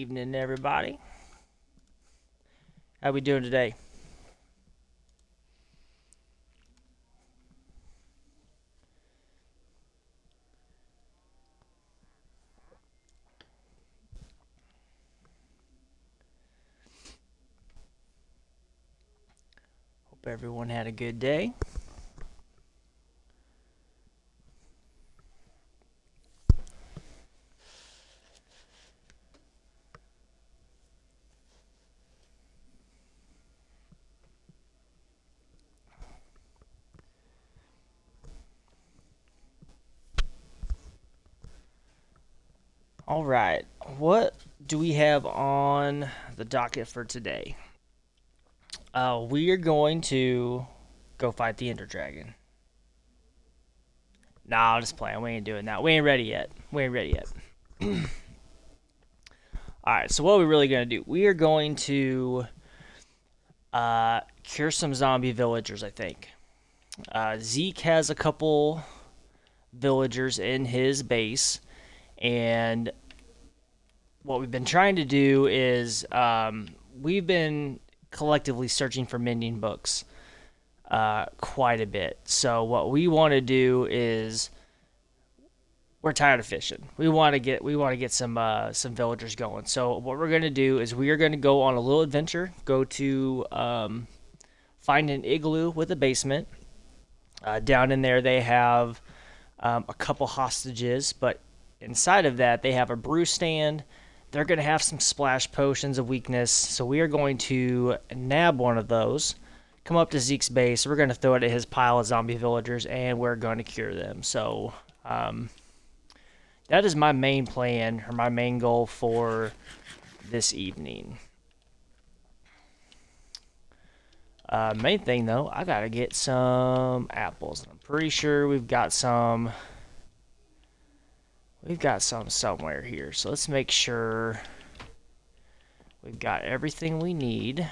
evening, everybody. How we doing today? Hope everyone had a good day. All right, what do we have on the docket for today? We are going to go fight the Ender Dragon. Nah, I'm just playing. We ain't doing that. We ain't ready yet. All right, so what are we really gonna do? We are going to cure some zombie villagers. I think Zeke has a couple villagers in his base, and what we've been trying to do is we've been collectively searching for mending books quite a bit. So what we want to do is we're tired of fishing. We want to get some villagers going. So what we're gonna do is we are gonna go on a little adventure. Go to find an igloo with a basement. Down in there they have a couple hostages, but inside of that they have a brew stand. They're going to have some splash potions of weakness, so we are going to nab one of those, come up to Zeke's base, we're going to throw it at his pile of zombie villagers, and we're going to cure them. So that is my main plan, or my main goal for this evening. Main thing, though, I got to get some apples. I'm pretty sure we've got some... We've got some somewhere here, so let's make sure we've got everything we need.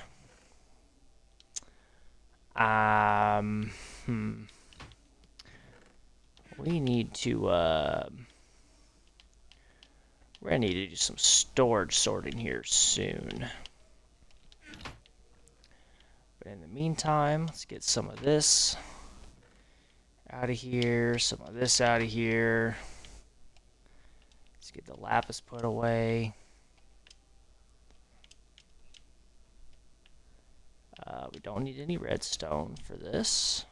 We need to, we're gonna need to do some storage sorting here soon. But in the meantime, let's get some of this out of here, some of this out of here. Let's get the lapis put away. We don't need any redstone for this.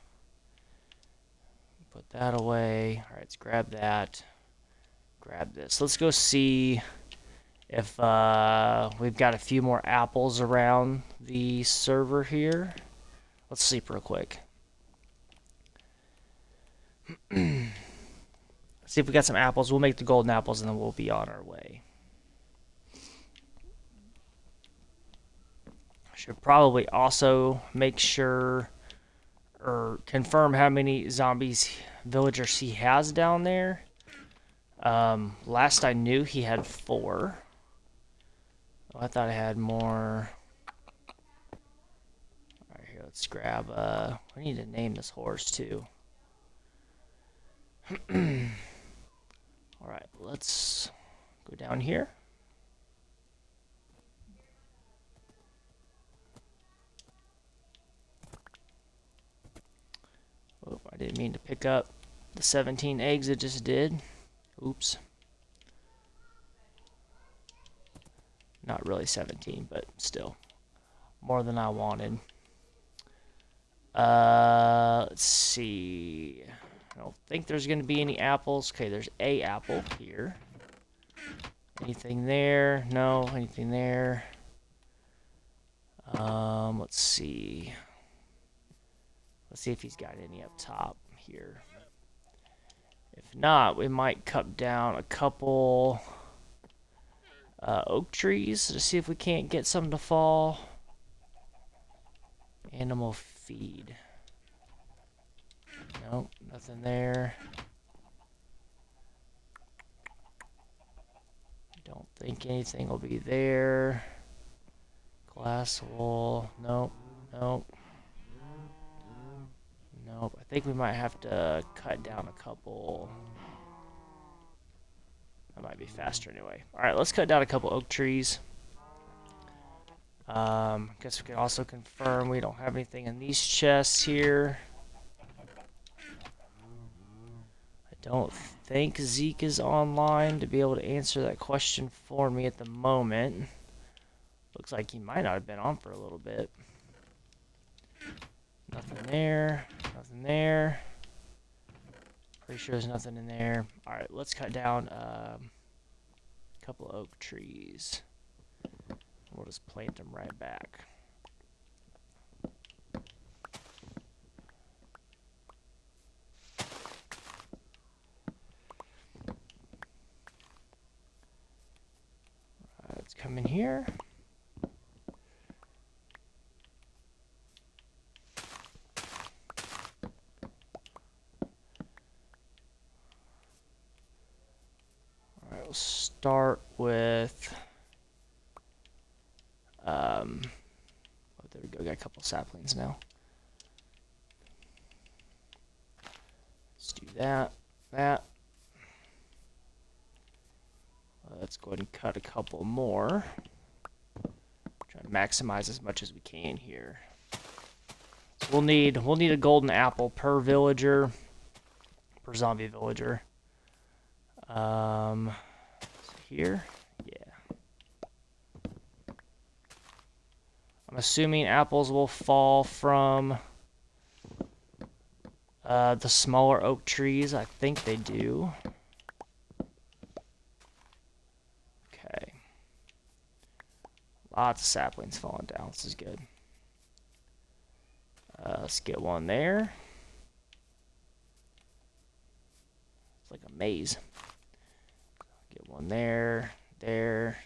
Put that away. Alright, let's grab that. Grab this. Let's go see if we've got a few more apples around the server here. Let's sleep real quick. See if we got some apples. We'll make the golden apples and then we'll be on our way. Should probably also make sure or confirm how many zombies villagers he has down there. Last I knew he had 4. Oh, I thought I had more. Alright, here, let's grab we need to name this horse too. Alright, let's go down here. Oh, I didn't mean to pick up the 17 eggs it just did. Oops. Not really 17, but still. More than I wanted. Let's see. I don't think there's going to be any apples. Okay, there's a apple here. Anything there? No. Anything there? Let's see. Let's see if he's got any up top here. If not, we might cut down a couple oak trees to see if we can't get some to fall. Animal feed. Nope, nothing there. Don't think anything will be there. Glass wool. Nope, nope. Nope, I think we might have to cut down a couple. That might be faster anyway. Alright, let's cut down a couple oak trees. Guess we can also confirm we don't have anything in these chests here. I don't think Zeke is online to be able to answer that question for me at the moment. Looks like he might not have been on for a little bit. Nothing there. Nothing there. Pretty sure there's nothing in there. Alright, let's cut down a couple of oak trees. We'll just plant them right back. Let's come in here. Alright, we'll start with oh, there we go. Got a couple saplings now. Let's do that. Let's go ahead and cut a couple more. Try to maximize as much as we can here. So we'll need a golden apple per villager, per zombie villager. Here, yeah. I'm assuming apples will fall from the smaller oak trees. I think they do. Okay. Lots of saplings falling down. This is good. Let's get one there. It's like a maze. Get one there, there.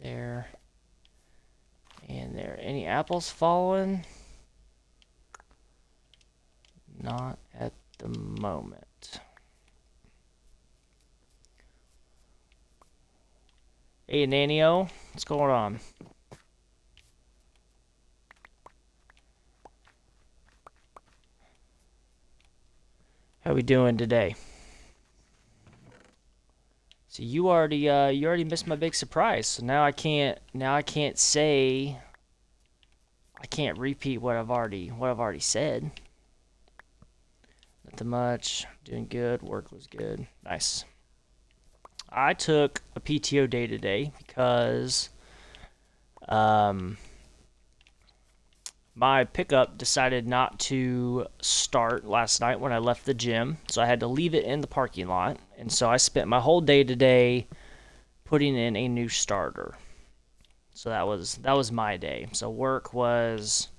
There, and there. Any apples falling? Not at the moment. Hey, Nanio, what's going on? How we doing today? So you already missed my big surprise. So now I can't say, I can't repeat what I've already said. Nothing much. Doing good. Work was good. Nice. I took a PTO day today because my pickup decided not to start last night when I left the gym, so I had to leave it in the parking lot, and so I spent my whole day today putting in a new starter. So that was my day. So work was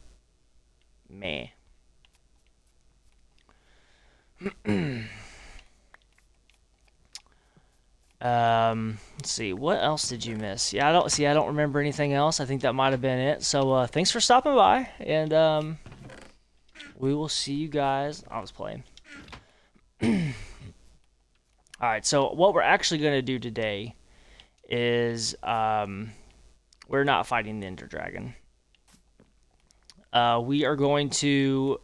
meh. Let's see, what else did you miss? Yeah, I don't remember anything else. I think that might have been it. So thanks for stopping by, and we will see you guys. I was playing. Alright, so what we're actually going to do today is we're not fighting the Ender Dragon. We are going to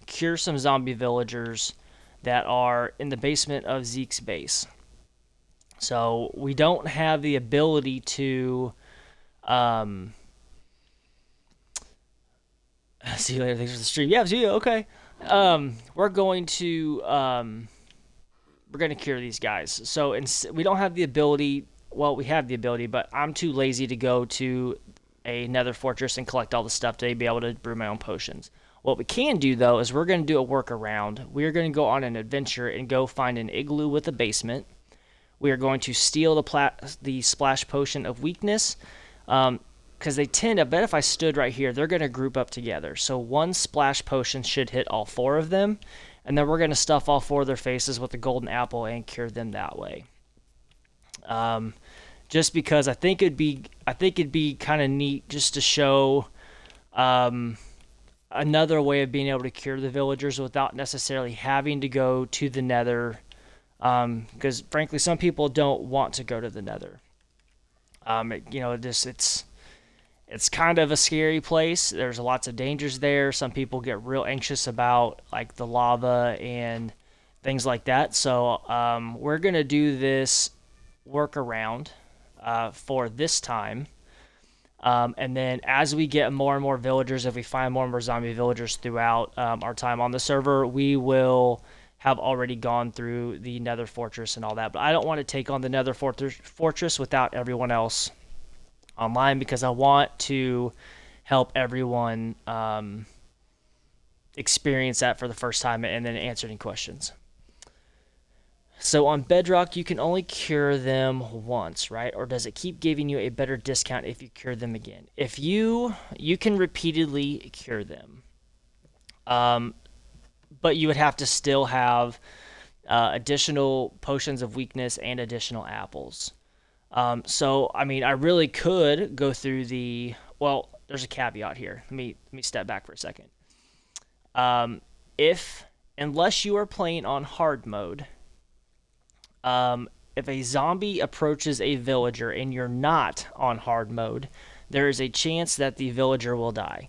cure some zombie villagers that are in the basement of Zeke's base. So we don't have the ability to see you later. Thanks for the stream. Yeah, see you. Okay. We're going to cure these guys. So we don't have the ability. Well, we have the ability, but I'm too lazy to go to a nether fortress and collect all the stuff to be able to brew my own potions. What we can do, though, is we're going to do a workaround. We're going to go on an adventure and go find an igloo with a basement. We are going to steal the splash potion of weakness, because they tend, I bet if I stood right here, they're going to group up together. So one splash potion should hit all four of them, and then we're going to stuff all four of their faces with a golden apple and cure them that way. Just because I think it'd be kind of neat just to show another way of being able to cure the villagers without necessarily having to go to the nether. Because frankly, some people don't want to go to the nether. It's kind of a scary place. There's lots of dangers there. Some people get real anxious about like the lava and things like that. So we're gonna do this workaround for this time. And then as we get more and more villagers, if we find more and more zombie villagers throughout our time on the server, we will have already gone through the Nether Fortress and all that. But I don't want to take on the Nether Fortress without everyone else online because I want to help everyone experience that for the first time and then answer any questions. So on Bedrock, you can only cure them once, right? Or does it keep giving you a better discount if you cure them again? If you can repeatedly cure them, but you would have to still have additional potions of weakness and additional apples. So I mean, I really could go through the. Well, there's a caveat here. Let me step back for a second. If unless you are playing on hard mode. If a zombie approaches a villager and you're not on hard mode, there is a chance that the villager will die.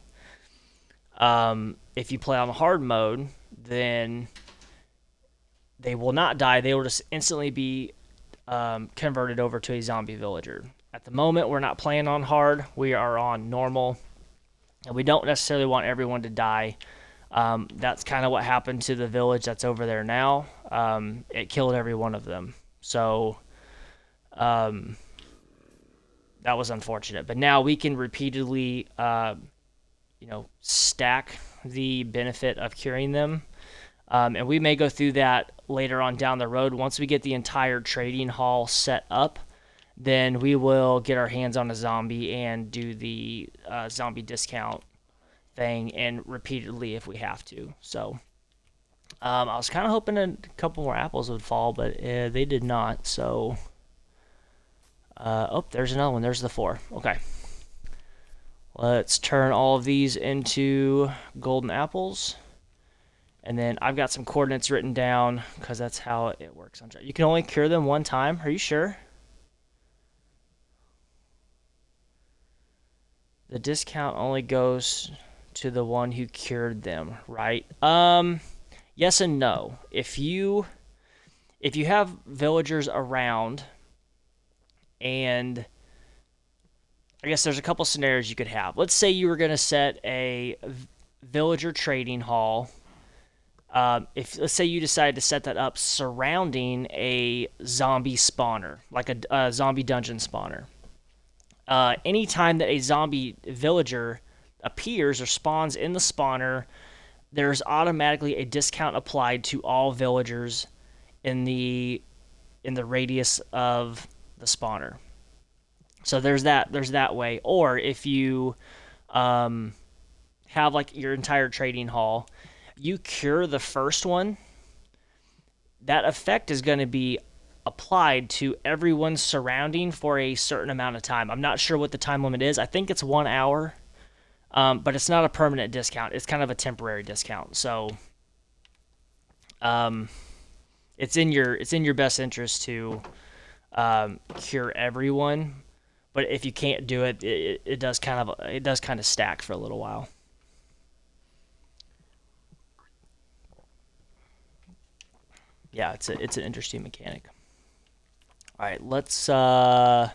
If you play on hard mode, then they will not die. They will just instantly be converted over to a zombie villager. At the moment, we're not playing on hard. We are on normal. And we don't necessarily want everyone to die. That's kind of what happened to the village that's over there now. It killed every one of them. So that was unfortunate. But now we can repeatedly, stack the benefit of curing them. And we may go through that later on down the road. Once we get the entire trading hall set up, then we will get our hands on a zombie and do the zombie discount thing and repeatedly if we have to. So I was kind of hoping a couple more apples would fall, but they did not. So there's another one. There's the 4. Okay. Let's turn all of these into golden apples. And then I've got some coordinates written down because that's how it works. You can only cure them one time. Are you sure? The discount only goes to the one who cured them, right? Yes and no. If you have villagers around, and I guess there's a couple scenarios you could have. Let's say you were going to set a villager trading hall. Let's say you decide to set that up surrounding a zombie spawner, like a zombie dungeon spawner. Anytime that a zombie villager appears or spawns in the spawner, there's automatically a discount applied to all villagers in the radius of the spawner. So there's that way. Or if you have like your entire trading hall, you cure the first one, that effect is going to be applied to everyone surrounding for a certain amount of time. I'm not sure what the time limit is. I think it's 1 hour, but it's not a permanent discount. It's kind of a temporary discount. So it's in your best interest to cure everyone. But if you can't do it, it does kind of stack for a little while. Yeah, it's an interesting mechanic. All right, let's. I'm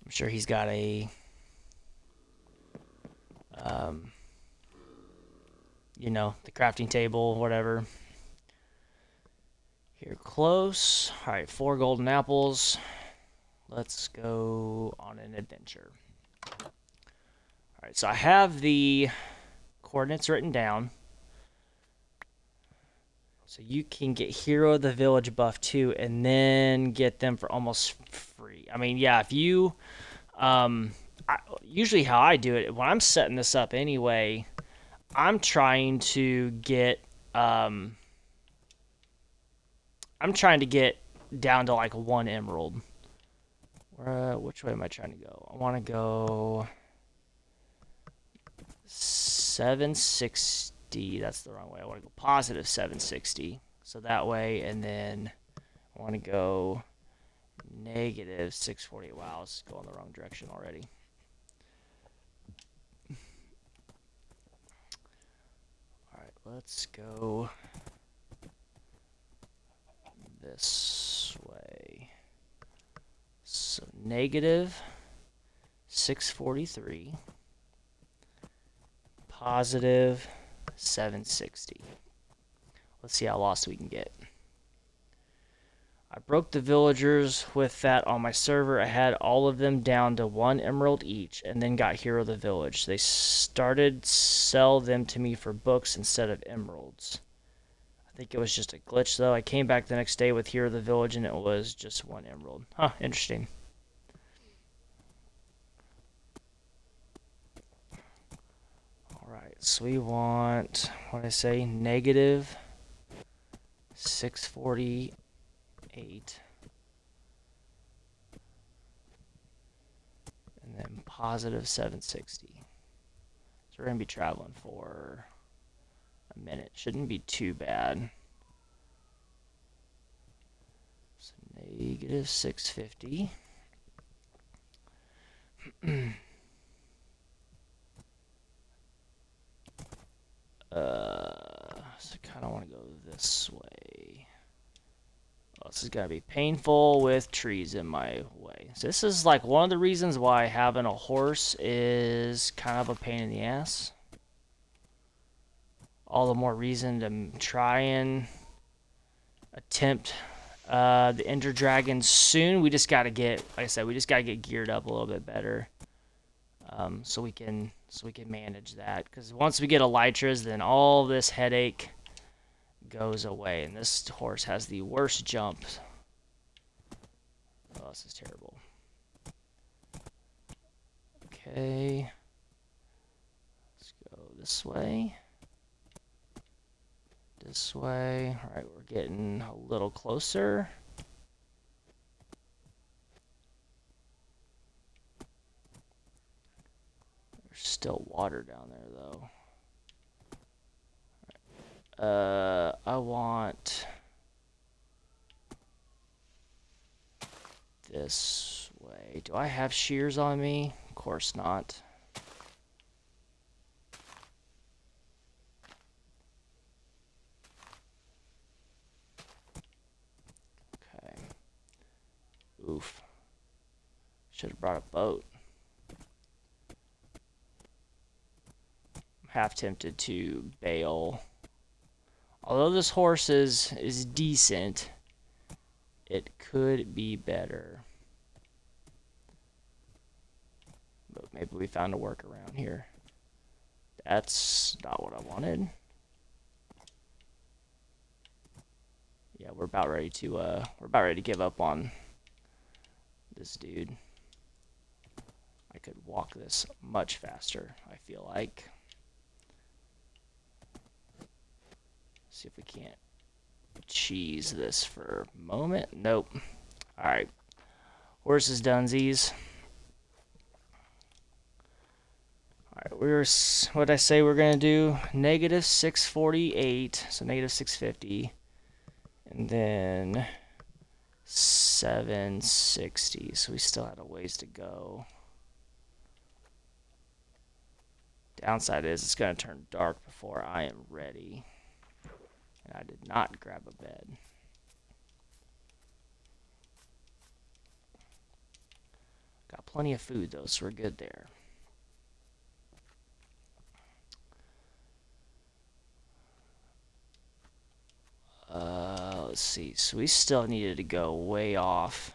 sure he's got a. The crafting table, whatever. Here, close. All right, 4 golden apples. Let's go on an adventure. All right, so I have the coordinates written down. So you can get Hero of the Village buff too, and then get them for almost free. I mean, yeah, if you, usually how I do it, when I'm setting this up anyway, I'm trying to get, down to like 1 emerald. Which way am I trying to go? I want to go 760. That's the wrong way. I want to go positive 760. So that way, and then I want to go negative 640. Wow, let's go in the wrong direction already. let's go this way. So negative 643, positive 760. Let's see how lost we can get. I broke the villagers with that on my server. I had all of them down to 1 emerald each, and then got Hero of the Village. They started sell them to me for books instead of emeralds. I think it was just a glitch, though. I came back the next day with Hero of the Village, and it was just 1 emerald. Huh, interesting. Alright, so we want, what did I say, negative 648. And then positive 760. So we're going to be traveling for a minute. Shouldn't be too bad. So negative 650. So I kind of want to go this way. Oh, this is going to be painful with trees in my way. So this is like one of the reasons why having a horse is kind of a pain in the ass. All the more reason to try and attempt the Ender Dragon soon. We just got to get, like I said, we just got to get geared up a little bit better, so we can manage that. Because once we get elytras, then all this headache goes away. And this horse has the worst jumps. Oh, this is terrible. Okay, let's go this way. This way. All right, we're getting a little closer. There's still water down there, though. All right. I want this way. Do I have shears on me? Of course not. Oof. Should have brought a boat. I'm half tempted to bail. Although this horse is decent, it could be better. But maybe we found a workaround here. That's not what I wanted. Yeah, we're about ready to give up on this dude. I could walk this much faster, I feel like. See if we can't cheese this for a moment. Nope. Alright. Horses dunsies. Alright, what did I say we're gonna do? Negative 648, so negative 650. And then 760, so we still had a ways to go. Downside is it's going to turn dark before I am ready. And I did not grab a bed. Got plenty of food though, so we're good there. Let's see. So we still needed to go way off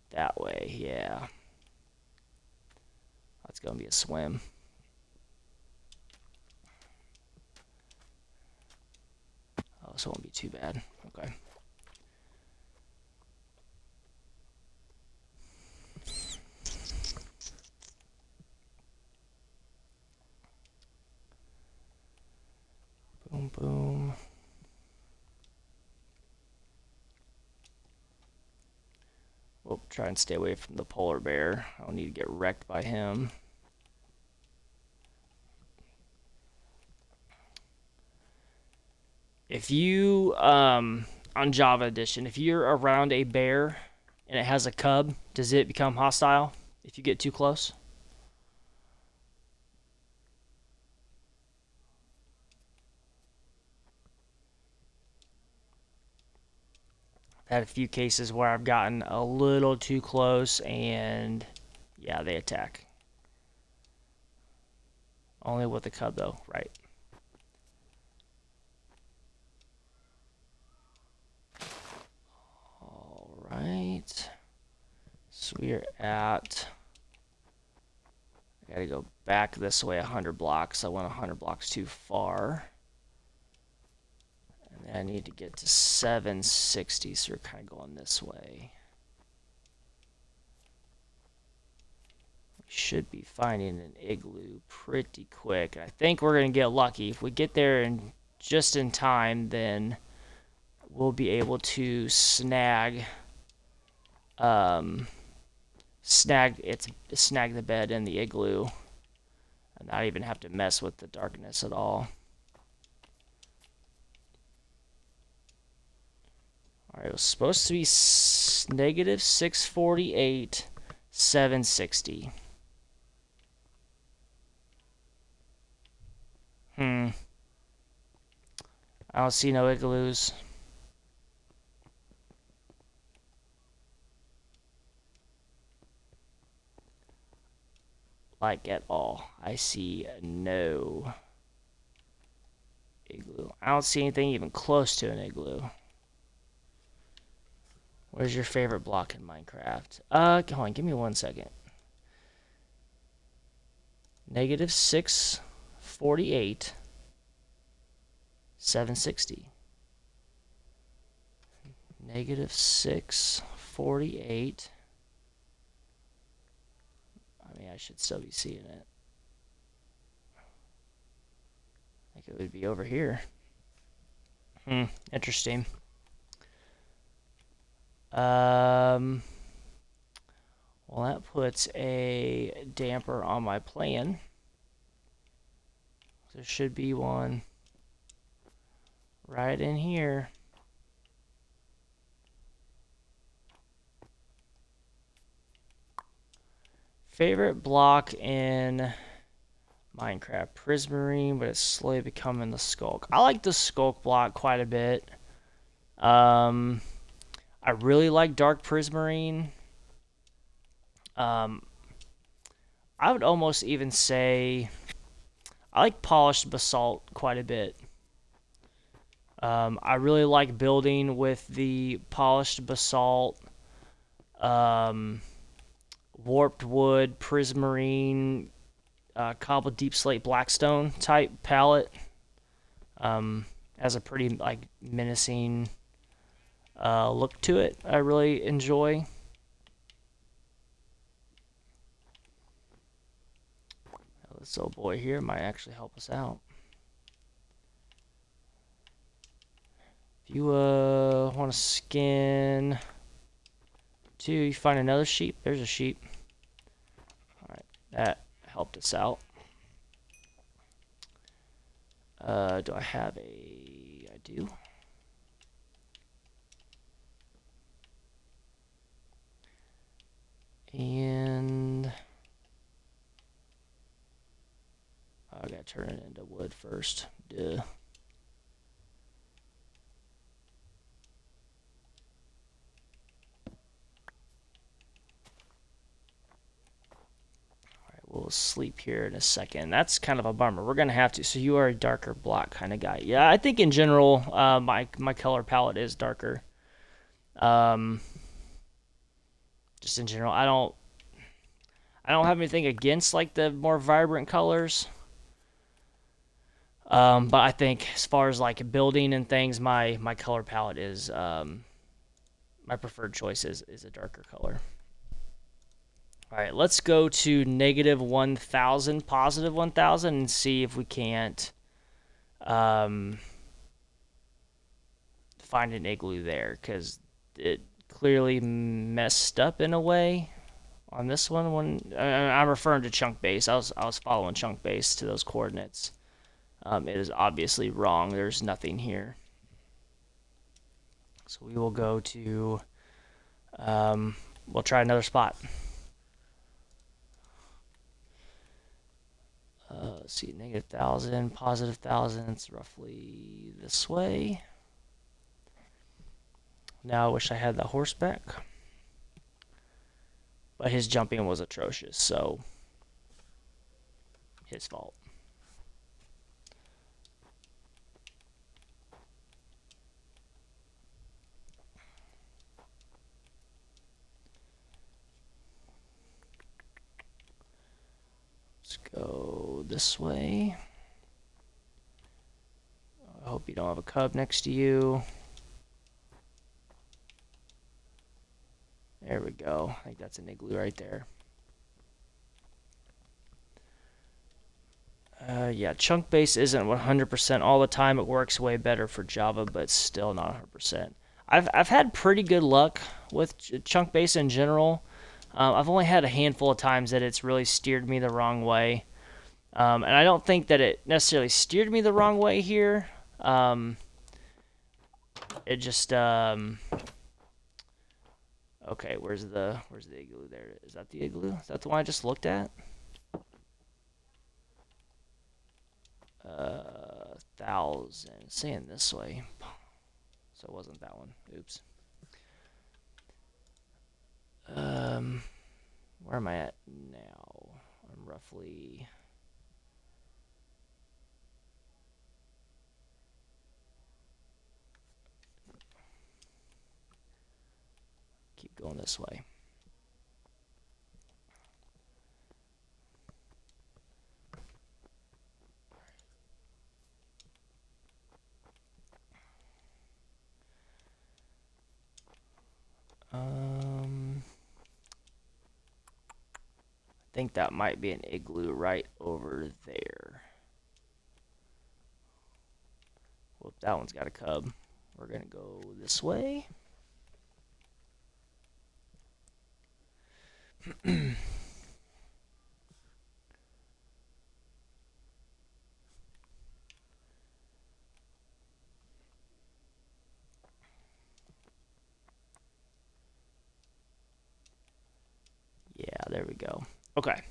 that way. Yeah. That's going to be a swim. Oh, so it won't be too bad. Okay. Boom, boom. We'll try and stay away from the polar bear. I don't need to get wrecked by him. If you, on Java Edition, if you're around a bear and it has a cub, does it become hostile if you get too close? Had a few cases where I've gotten a little too close and yeah, they attack. Only with the cub though, right? All right. So we're at, I gotta go back this way 100 blocks. I went 100 blocks too far. And then I need to get to 760, so we're kind of going this way. We should be finding an igloo pretty quick. I think we're gonna get lucky. If we get there just in time, then we'll be able to snag snag the bed in the igloo and not even have to mess with the darkness at all. Alright, it was supposed to be negative 648, 760. I don't see no igloos. Like at all. I see no igloo. I don't see anything even close to an igloo. Where's your favorite block in Minecraft? Hold on, give me 1 second. Negative 648, 760. Negative 648. I mean, I should still be seeing it. I think it would be over here. Interesting. Well, that puts a damper on my plan. There should be one right in here. Favorite block in Minecraft? Prismarine, but it's slowly becoming the Skulk. I like the Skulk block quite a bit. I really like Dark Prismarine. I would almost even say I like Polished Basalt quite a bit. I really like building with the Polished Basalt, Warped Wood, Prismarine, Cobbled Deep Slate Blackstone type palette. Has a pretty like menacing look to it. I really enjoy. This old boy here might actually help us out. If you want to skin 2, you find another sheep. There's a sheep. Alright, that helped us out. Do I have a... I do. And... I gotta turn it into wood first. Duh. We'll sleep here in a second. That's kind of a bummer. We're gonna have to. So you are a darker block kind of guy. Yeah, I think in general, my color palette is darker. Just in general, I don't have anything against like the more vibrant colors. But I think as far as like building and things, my color palette is my preferred choice is a darker color. All right, let's go to negative 1,000, positive 1,000, and see if we can't find an igloo there, because it clearly messed up in a way on this one. When I'm referring to chunk base, I was following chunk base to those coordinates. It is obviously wrong. There's nothing here. So we will go to. We'll try another spot. Let's see, negative 1,000, positive 1,000. It's roughly this way. Now I wish I had that horseback. But his jumping was atrocious, so his fault. Let's go this way. I hope you don't have a cub next to you. There we go. I think that's an igloo right there. Yeah, chunk base isn't 100% all the time. It works way better for Java, but still not 100%. I've had pretty good luck with chunk base in general. I've only had a handful of times that it's really steered me the wrong way. And I don't think that it necessarily steered me the wrong way here. It just okay, where's the igloo? There, is that the igloo? Is that the one I just looked at? 1,000. Saying this way, so it wasn't that one. Oops. Where am I at now? I'm roughly. Keep going this way. I think that might be an igloo right over there. Whoop, that one's got a cub. We're gonna go this way. Yeah, there we go. Okay.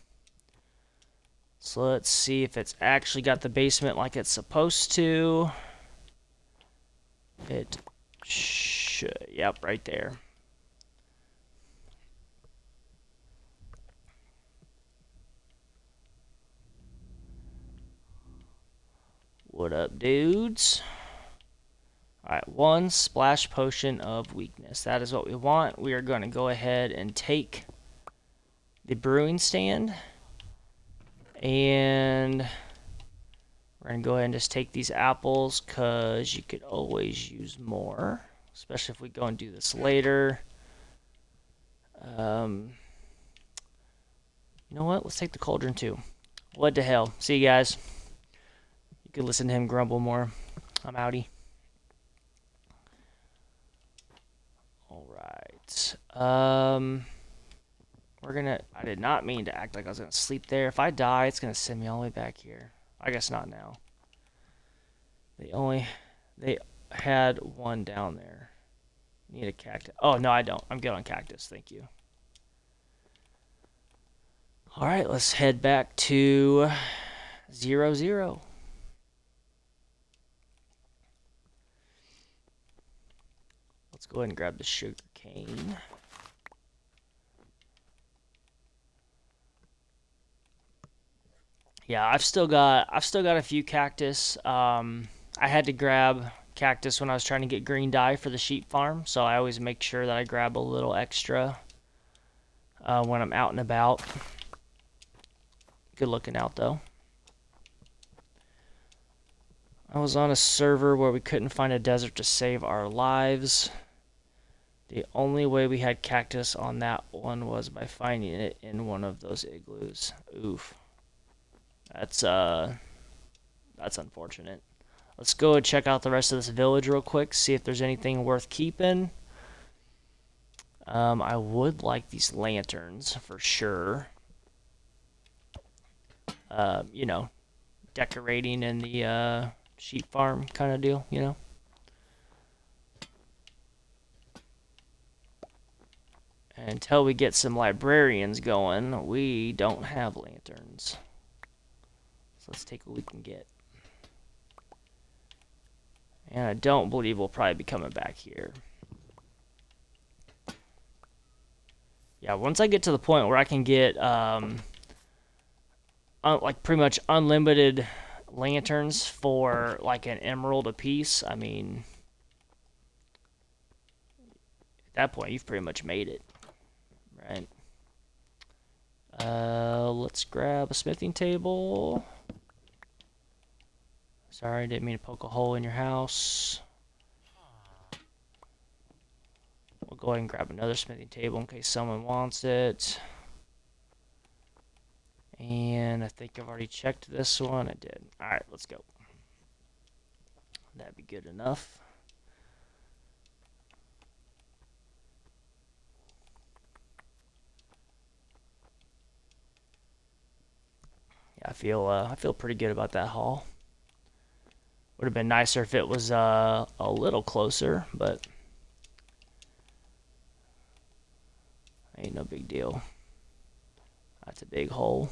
So let's see if it's actually got the basement like it's supposed to. It should. Yep, right there. What up, dudes? Alright, 1 splash potion of weakness. That is what we want. We are going to go ahead and take the brewing stand. And we're going to go ahead and just take these apples because you could always use more. Especially if we go and do this later. You know what? Let's take the cauldron too. What the hell? See you guys. You can listen to him grumble more. I'm outie. Alright. We're gonna. I did not mean to act like I was gonna sleep there. If I die, it's gonna send me all the way back here. I guess not now. They had one down there. Need a cactus. Oh no, I don't. I'm good on cactus. Thank you. All right, let's head back to 0-0. Let's go ahead and grab the sugar cane. Yeah, I've still got a few cactus. I had to grab cactus when I was trying to get green dye for the sheep farm, so I always make sure that I grab a little extra when I'm out and about. Good looking out though. I was on a server where we couldn't find a desert to save our lives. The only way we had cactus on that one was by finding it in one of those igloos. Oof. That's unfortunate. Let's go and check out the rest of this village real quick, see if there's anything worth keeping. I would like these lanterns for sure. You know, decorating in the sheep farm kind of deal, you know. Until we get some librarians going, we don't have lanterns. So let's take what we can get. And I don't believe we'll probably be coming back here. Yeah, once I get to the point where I can get like pretty much unlimited lanterns for like an emerald apiece, I mean, at that point you've pretty much made it, right? Let's grab a smithing table. Sorry, didn't mean to poke a hole in your house. We'll go ahead and grab another smithing table in case someone wants it. And I think I've already checked this one. I did. Alright, let's go. That'd be good enough. Yeah, I feel pretty good about that haul. Would have been nicer if it was a little closer, but ain't no big deal. That's a big hole.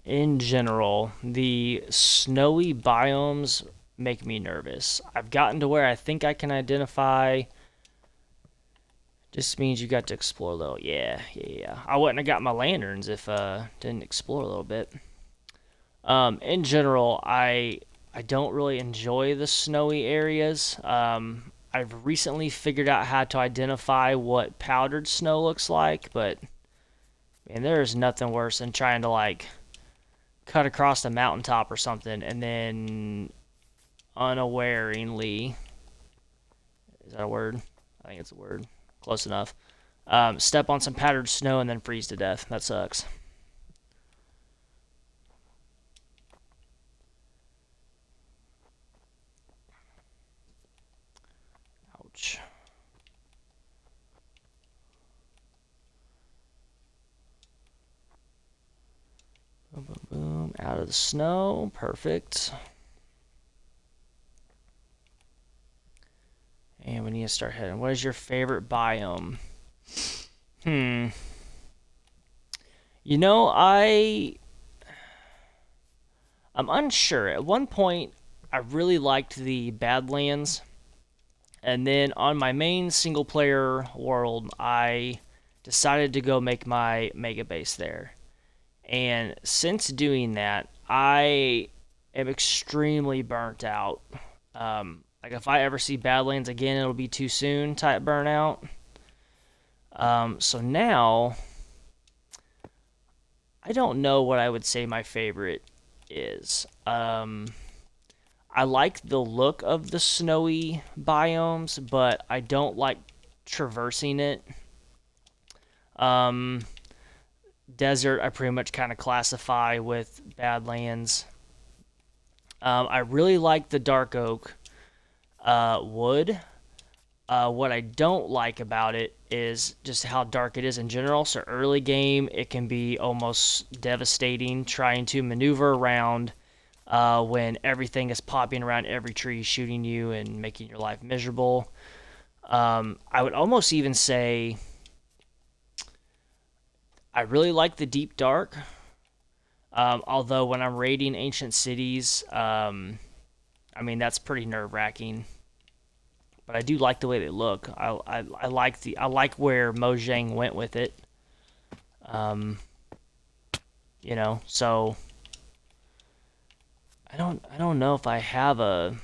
In general, the snowy biomes make me nervous. I've gotten to where I think I can identify. Just means you got to explore a little. Yeah. I wouldn't have got my lanterns if didn't explore a little bit. In general, I don't really enjoy the snowy areas. I've recently figured out how to identify what powdered snow looks like, but man, there is nothing worse than trying to like cut across a mountaintop or something and then unawareingly, is that a word? I think it's a word. Close enough. Step on some powdered snow and then freeze to death. That sucks. Ouch. Boom, boom, boom. Out of the snow. Perfect. And we need to start heading. What is your favorite biome? You know, I'm unsure. At one point, I really liked the Badlands. And then on my main single player world, I decided to go make my mega base there. And since doing that, I am extremely burnt out. Like if I ever see Badlands again, it'll be too soon type burnout. So now, I don't know what I would say my favorite is. I like the look of the snowy biomes, but I don't like traversing it. Desert, I pretty much kind of classify with Badlands. I really like the dark oak wood. What I don't like about it is just how dark it is in general. So early game, it can be almost devastating trying to maneuver around when everything is popping around every tree, shooting you and making your life miserable. I would almost even say I really like the deep dark. Although when I'm raiding ancient cities, I mean that's pretty nerve-wracking. But I do like the way they look. I like where Mojang went with it. So I don't know if I have a.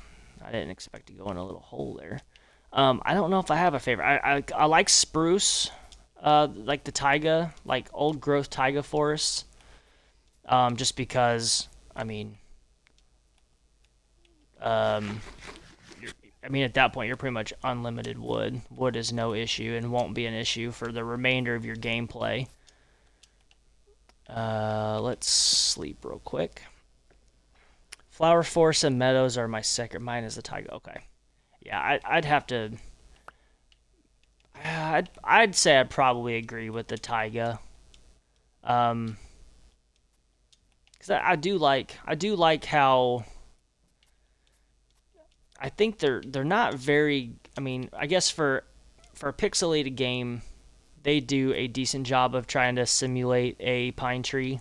I didn't expect to go in a little hole there. I don't know if I have a favorite. I like spruce, like the taiga, like old growth taiga forests. Just because, I mean, at that point, you're pretty much unlimited wood. Wood is no issue and won't be an issue for the remainder of your gameplay. Let's sleep real quick. Flower forests and meadows are my second. Mine is the taiga. Okay. Yeah, I'd have to. I'd say I'd probably agree with the taiga. Because I do like how. I think they're not very. I mean, I guess for a pixelated game, they do a decent job of trying to simulate a pine tree.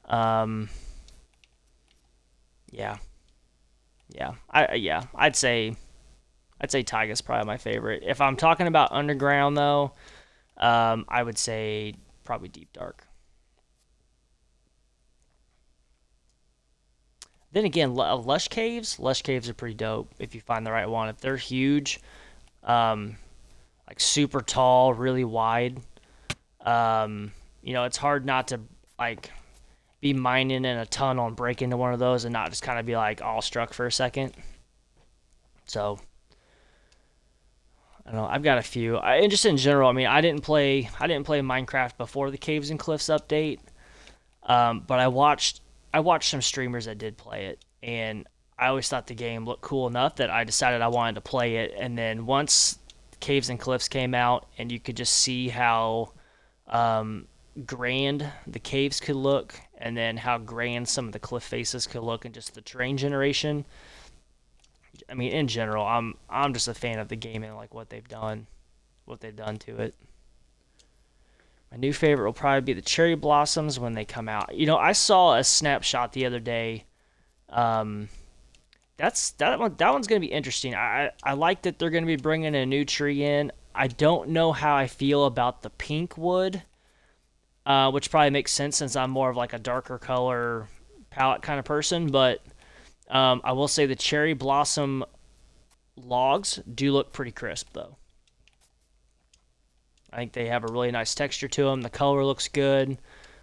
Um, yeah, I'd say Taiga's probably my favorite. If I'm talking about underground though, I would say probably Deep Dark. Then again, lush caves are pretty dope if you find the right one. If they're huge, um, like super tall, really wide, it's hard not to like be mining in a tunnel and break into one of those and not just kind of be like all struck for a second. So I don't know. I've got a few. And just in general, I mean, I didn't play Minecraft before the Caves and Cliffs update, but I watched some streamers that did play it, and I always thought the game looked cool enough that I decided I wanted to play it. And then once Caves and Cliffs came out, and you could just see how um, grand the caves could look, and then how grand some of the cliff faces could look, and just the terrain generation. I mean, in general, I'm just a fan of the game and like what they've done to it. My new favorite will probably be the cherry blossoms when they come out. I saw a snapshot the other day. Um, that one's gonna be interesting. I like that they're gonna be bringing a new tree in. I don't know how I feel about the pink wood, which probably makes sense since I'm more of like a darker color palette kind of person. But I will say the cherry blossom logs do look pretty crisp though. I think they have a really nice texture to them. The color looks good.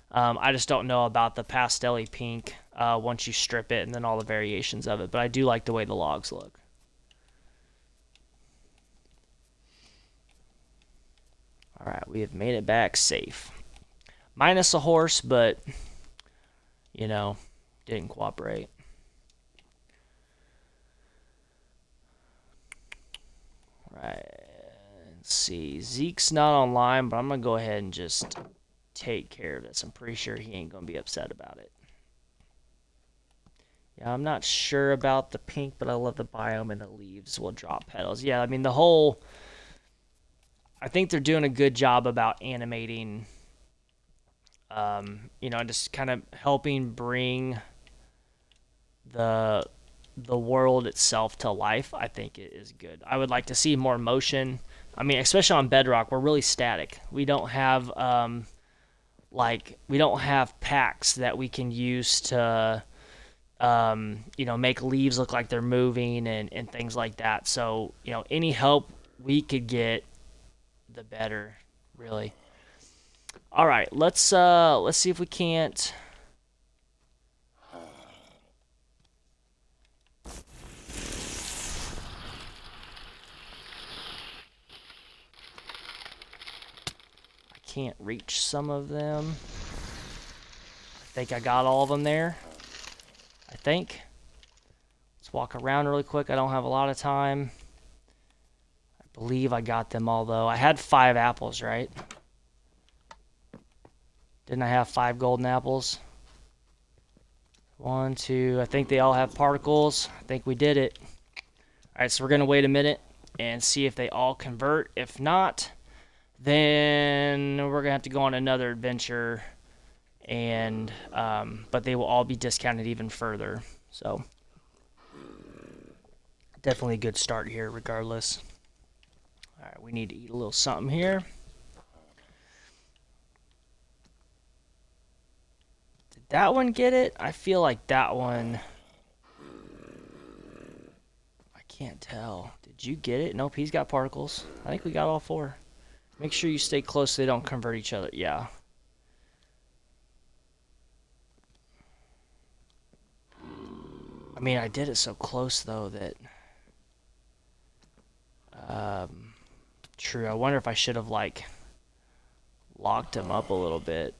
I just don't know about the pastel pink once you strip it and then all the variations of it. But I do like the way the logs look. All right, we have made it back safe. Minus a horse, but, you know, didn't cooperate. All right, let's see. Zeke's not online, but I'm going to go ahead and just take care of this. I'm pretty sure he ain't going to be upset about it. Yeah, I'm not sure about the pink, but I love the biome and the leaves will drop petals. Yeah, I mean, I think they're doing a good job about animating, just kind of helping bring the the world itself to life. I think it is good. I would like to see more motion. I mean, especially on Bedrock, we're really static. We don't have we don't have packs that we can use to make leaves look like they're moving and things like that. So, any help we could get, the better, really. All right, let's see if we can't. I can't reach some of them. I think I got all of them there. I think. Let's walk around really quick. I don't have a lot of time. I believe I got them all, though. I had 5 apples, right? Didn't I have 5 golden apples? 1, 2. I think they all have particles. I think we did it. All right, so we're going to wait a minute and see if they all convert. If not, then we're going to have to go on another adventure, and but they will all be discounted even further. So definitely a good start here regardless. All right, we need to eat a little something here. Did that one get it? I feel like that one... I can't tell. Did you get it? Nope, he's got particles. I think we got all 4. Make sure you stay close so they don't convert each other. Yeah. I mean, I did it so close, though, that... True. I wonder if I should have, locked him up a little bit.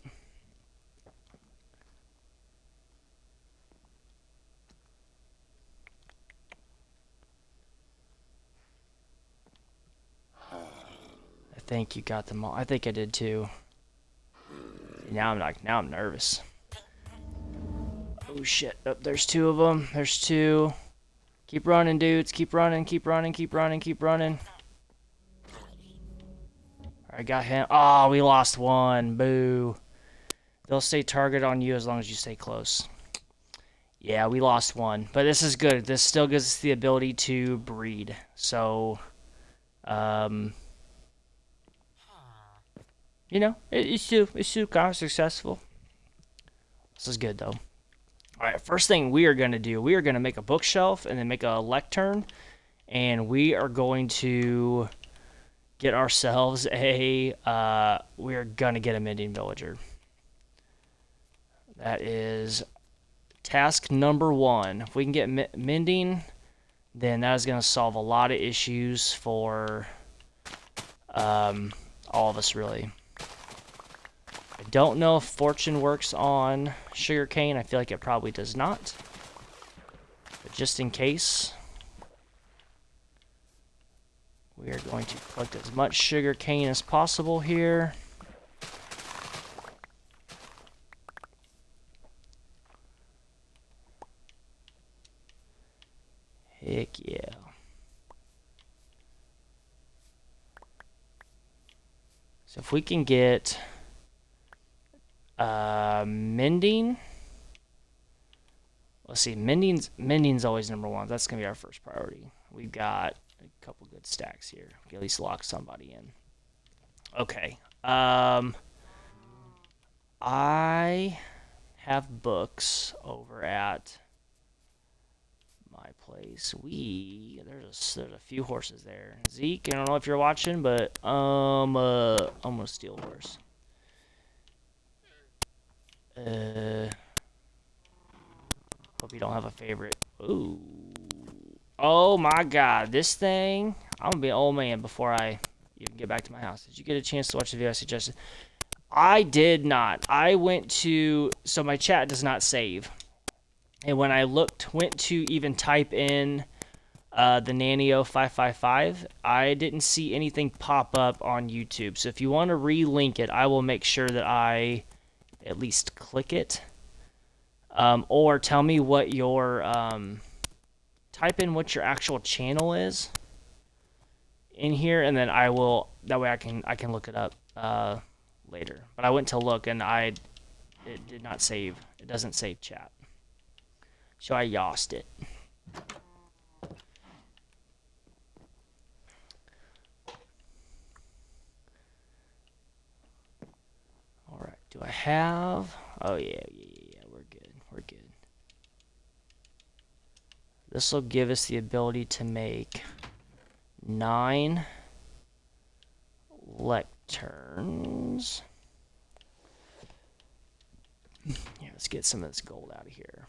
I think you got them all. I think I did, too. Now I'm nervous. Oh, shit. Oh, there's 2 of them. There's 2. Keep running, dudes. Keep running, keep running, keep running, keep running. I got him. Oh, we lost 1. Boo. They'll stay targeted on you as long as you stay close. Yeah, we lost one, but this is good. This still gives us the ability to breed. So, you know, it's still kind of successful. This is good though. All right, first thing we are going to do, we are going to make a bookshelf and then make a lectern, and we are going to get ourselves a, we are going to get a mending villager. That is task number 1. If we can get mending, then that is going to solve a lot of issues for all of us, really. I don't know if fortune works on sugarcane. I feel like it probably does not. But just in case, we are going to collect as much sugarcane as possible here. Heck yeah. So if we can get mending. Let's see, mending's always number 1. That's gonna be our first priority. We've got a couple good stacks here. We can at least lock somebody in. Okay. I have books over at my place. There's a few horses there. Zeke, I don't know if you're watching, but I'm gonna steal a horse. Hope you don't have a favorite. Ooh. Oh my god, this thing. I'm gonna be an old man before I even get back to my house. Did you get a chance to watch the video I suggested? I did not. I went to, so my chat does not save. And when I went to even type in the Nanio 555, I didn't see anything pop up on YouTube. So if you want to relink it, I will make sure that I at least click it. Or tell me what your, type in what your actual channel is in here, and then I will, that way I can look it up, later. But I went to look and it did not save. It doesn't save chat. So I lost it. Alright, do I have, oh yeah, we're good, we're good. This will give us the ability to make 9 lecterns. Yeah, let's get some of this gold out of here.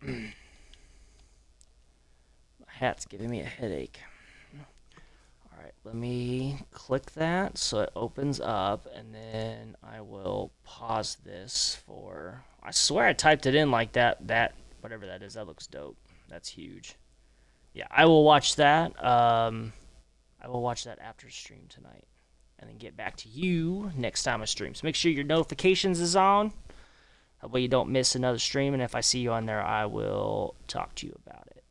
Man. My hat's giving me a headache. Alright, let me click that so it opens up, and then I will pause this for, I swear I typed it in like that, whatever that is, that looks dope. That's huge. Yeah, I will watch that. I will watch that after stream tonight, and then get back to you next time I stream. So make sure your notifications is on. That way you don't miss another stream, and if I see you on there, I will talk to you about it.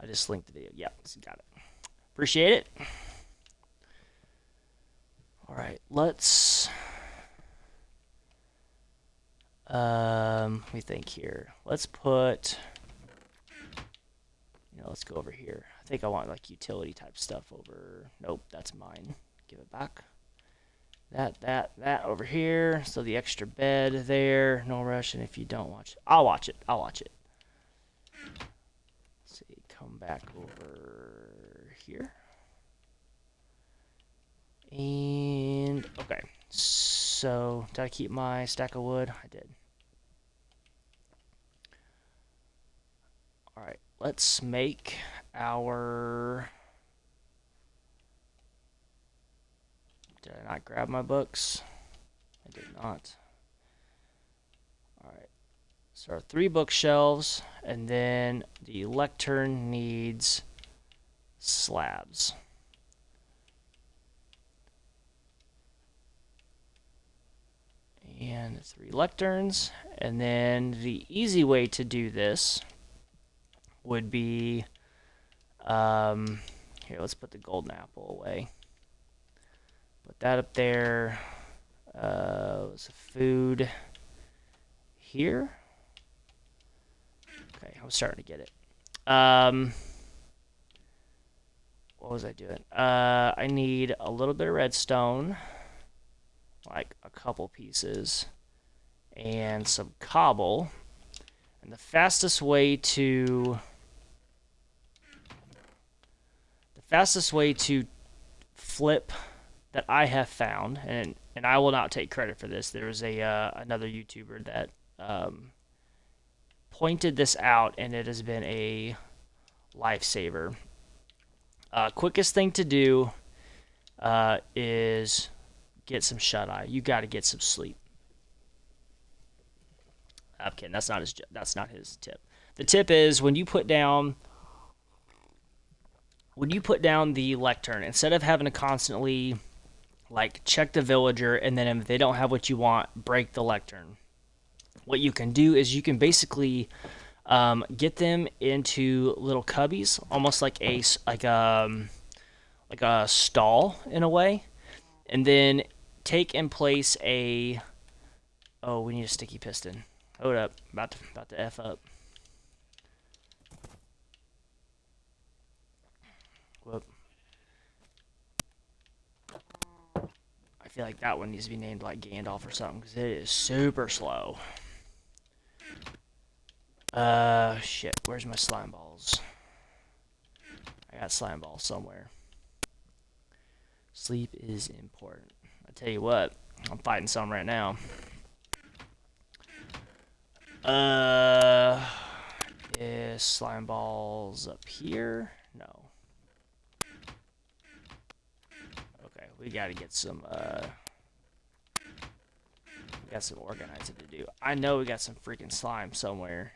I just linked the video. Yep, got it. Appreciate it. All right, let's let me think here. Let's put, let's go over here. I think I want like utility type stuff over. Nope, that's mine. Give it back. That over here. So the extra bed there. No rush. And if you don't watch it, I'll watch it. Let's see. Come back over here. And okay. So did I keep my stack of wood? I did. All right. Let's make our. Did I not grab my books? I did not. Alright. So our 3 bookshelves, and then the lectern needs slabs. 3 lecterns. And then the easy way to do this would be, here, let's put the golden apple away. Put that up there. It's food here. Okay, I'm starting to get it. What was I doing? I need a little bit of redstone, like a couple pieces, and some cobble. And the fastest way to flip that I have found, and I will not take credit for this. There was another YouTuber that pointed this out, and it has been a lifesaver. Quickest thing to do is get some shut-eye. You got to get some sleep. I'm kidding. That's not his tip. The tip is when you put down the lectern, instead of having to constantly like check the villager, and then if they don't have what you want, break the lectern. What you can do is you can basically get them into little cubbies, almost like a stall in a way, and then take and place a. Oh, we need a sticky piston. Hold up, about to F up. Whoop. I feel like that one needs to be named like Gandalf or something, because it is super slow. Shit, where's my slime balls? I got slime balls somewhere. Sleep is important. I tell you what, I'm fighting some right now. Is slime balls up here? No. Okay, we gotta get some, we got some organizing to do. I know we got some freaking slime somewhere.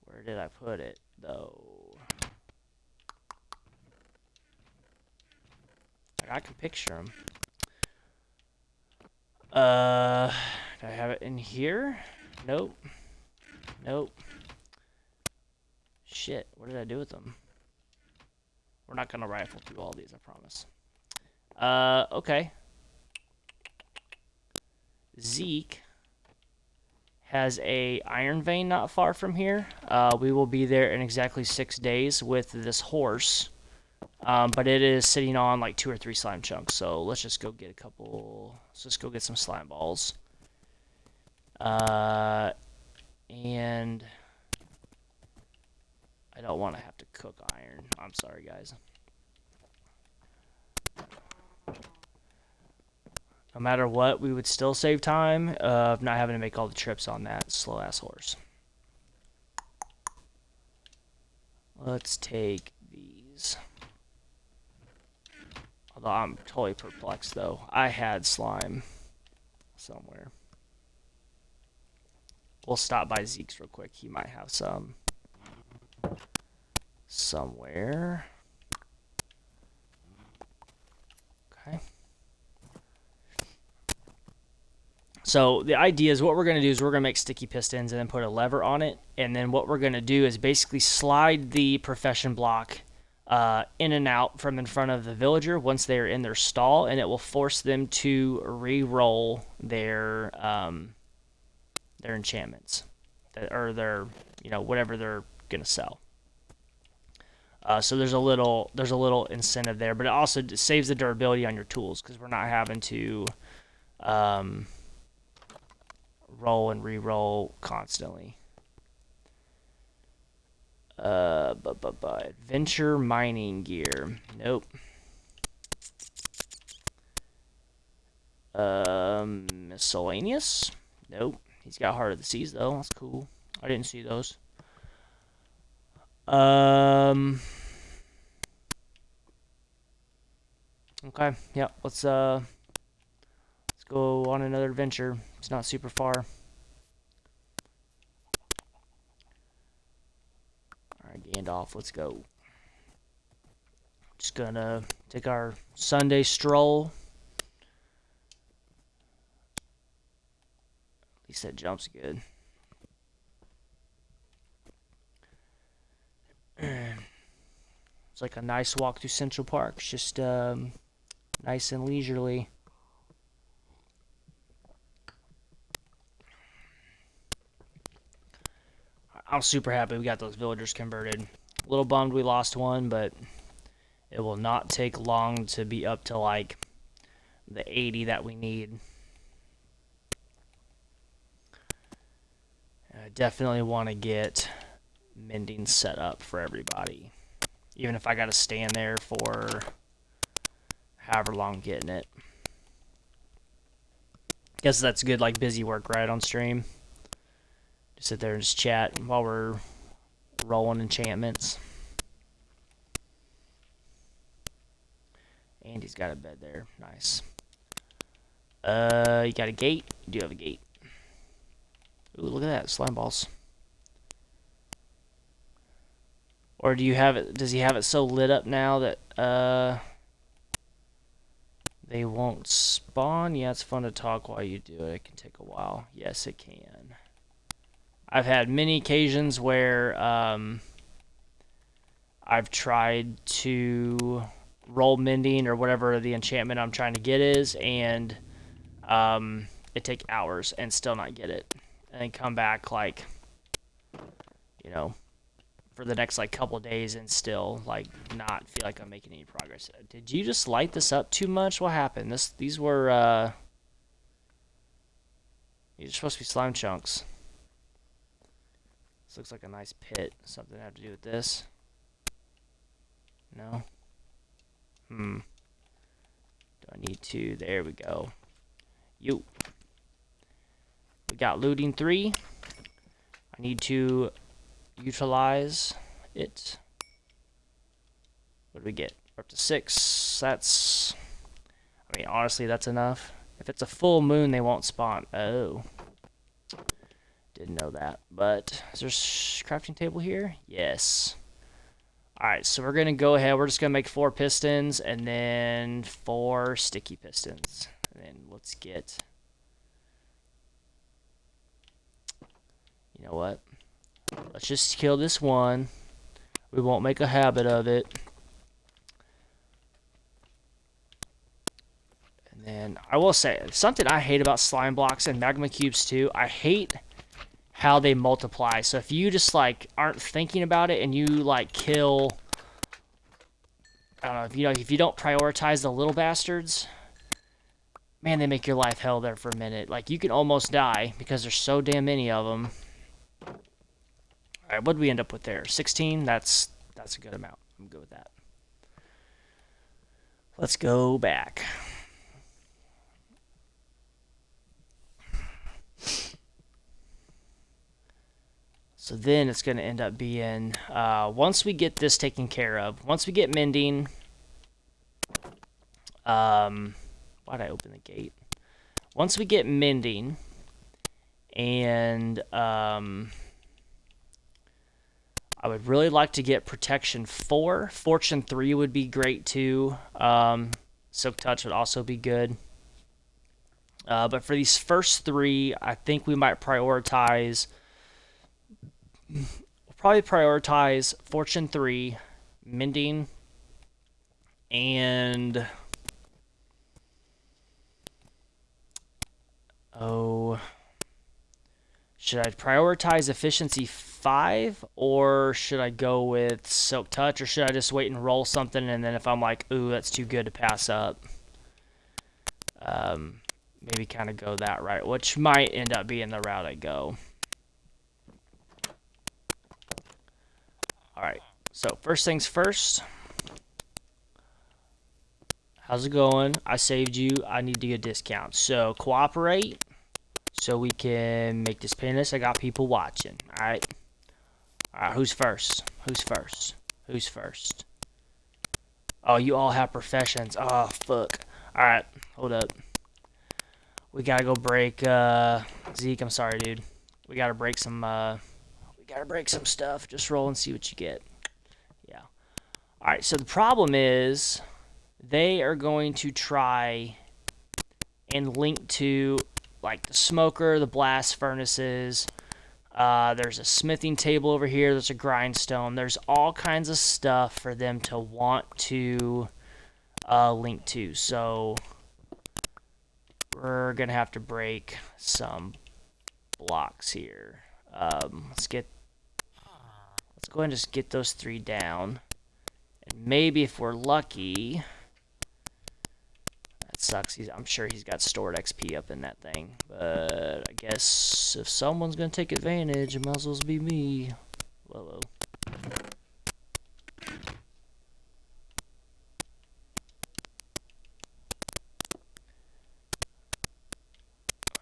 Where did I put it, though? I can picture them. Do I have it in here? Nope. Nope. Shit, what did I do with them? We're not gonna rifle through all these, I promise. Okay. Zeke has a iron vein not far from here. We will be there in exactly 6 days with this horse. But it is sitting on like 2 or 3 slime chunks. So let's just go get a couple. Let's just go get some slime balls. And I don't want to have to cook iron. I'm sorry, guys. No matter what, we would still save time of not having to make all the trips on that slow-ass horse. Let's take these. Although I'm totally perplexed, though. I had slime somewhere. We'll stop by Zeke's real quick. He might have some somewhere. Okay. So the idea is what we're going to do is we're going to make sticky pistons and then put a lever on it. And then what we're going to do is basically slide the profession block in and out from in front of the villager once they're in their stall, and it will force them to re-roll their enchantments, or their, whatever they're gonna sell. So there's a little incentive there, but it also saves the durability on your tools because we're not having to roll and re-roll constantly. Adventure mining gear. Nope. Miscellaneous? Nope. He's got Heart of the Seas though. That's cool. I didn't see those. Okay. Yeah. Let's go on another adventure. It's not super far. Gandalf, let's go. Just gonna take our Sunday stroll. least that jump's good. It's like a nice walk through Central Park. It's just nice and leisurely. I'm super happy we got those villagers converted. A little bummed we lost one, but it will not take long to be up to like the 80 that we need. I definitely want to get mending set up for everybody. Even if I got to stand there for however long getting it. Guess that's good, like busy work, right, on stream. Just sit there and just chat while we're rolling enchantments. Andy's got a bed there. Nice. You got a gate? You do have a gate. Ooh, look at that. Slime balls. Or do you have it, does he have it so lit up now that they won't spawn? Yeah, it's fun to talk while you do it. It can take a while. Yes, it can. I've had many occasions where I've tried to roll mending or whatever the enchantment I'm trying to get is, and it take hours and still not get it, and then come back like, you know, for the next like couple of days and still like not feel like I'm making any progress. Did you just light this up too much? What happened? These were these are supposed to be slime chunks. This looks like a nice pit. Something to have to do with this? No? Do I need to? There we go. We got looting 3. I need to utilize it. What do we get? We're up to 6. That's, I mean, honestly, that's enough. If it's a full moon, they won't spawn. Oh. Didn't know that. But is there a crafting table here? Yes. Alright, so we're going to go ahead. We're just going to make 4 pistons and then 4 sticky pistons. And then let's get... You know what? Let's just kill this one. We won't make a habit of it. And then I will say, something I hate about slime blocks and magma cubes too, I hate how they multiply. So if you just like aren't thinking about it and you like kill, I don't know, if you don't prioritize the little bastards, man, they make your life hell there for a minute. Like you can almost die because there's so damn many of them. All right, what did we end up with there? 16. That's a good amount. I'm good with that. Let's go back. So then it's going to end up being, once we get this taken care of, once we get mending, why'd I open the gate? Once we get mending, and I would really like to get protection 4. Fortune 3 would be great too. Silk Touch would also be good. But for these first 3, I think we might prioritize... We'll probably prioritize Fortune 3, Mending, and... Oh... Should I prioritize Efficiency 5, or should I go with Silk Touch, or should I just wait and roll something, and then if I'm like, ooh, that's too good to pass up, maybe kind of go that route, which might end up being the route I go. Alright, so first things first. How's it going? I saved you. I need to get a discount. So, cooperate. So we can make this painless. I got people watching. Alright. Alright, who's first? Who's first? Who's first? Oh, you all have professions. Oh, fuck. Alright, hold up. We gotta go break, Zeke, I'm sorry, dude. We gotta break some, stuff. Just roll and see what you get. Yeah. Alright, so the problem is, they are going to try and link to like the smoker, the blast furnaces. There's a smithing table over here. There's a grindstone. There's all kinds of stuff for them to want to link to. So we're gonna have to break some blocks here. Let's go ahead and just get those 3 down. And maybe if we're lucky, that sucks. I'm sure he's got stored XP up in that thing. But I guess if someone's gonna take advantage, it might as well be me. Whoa.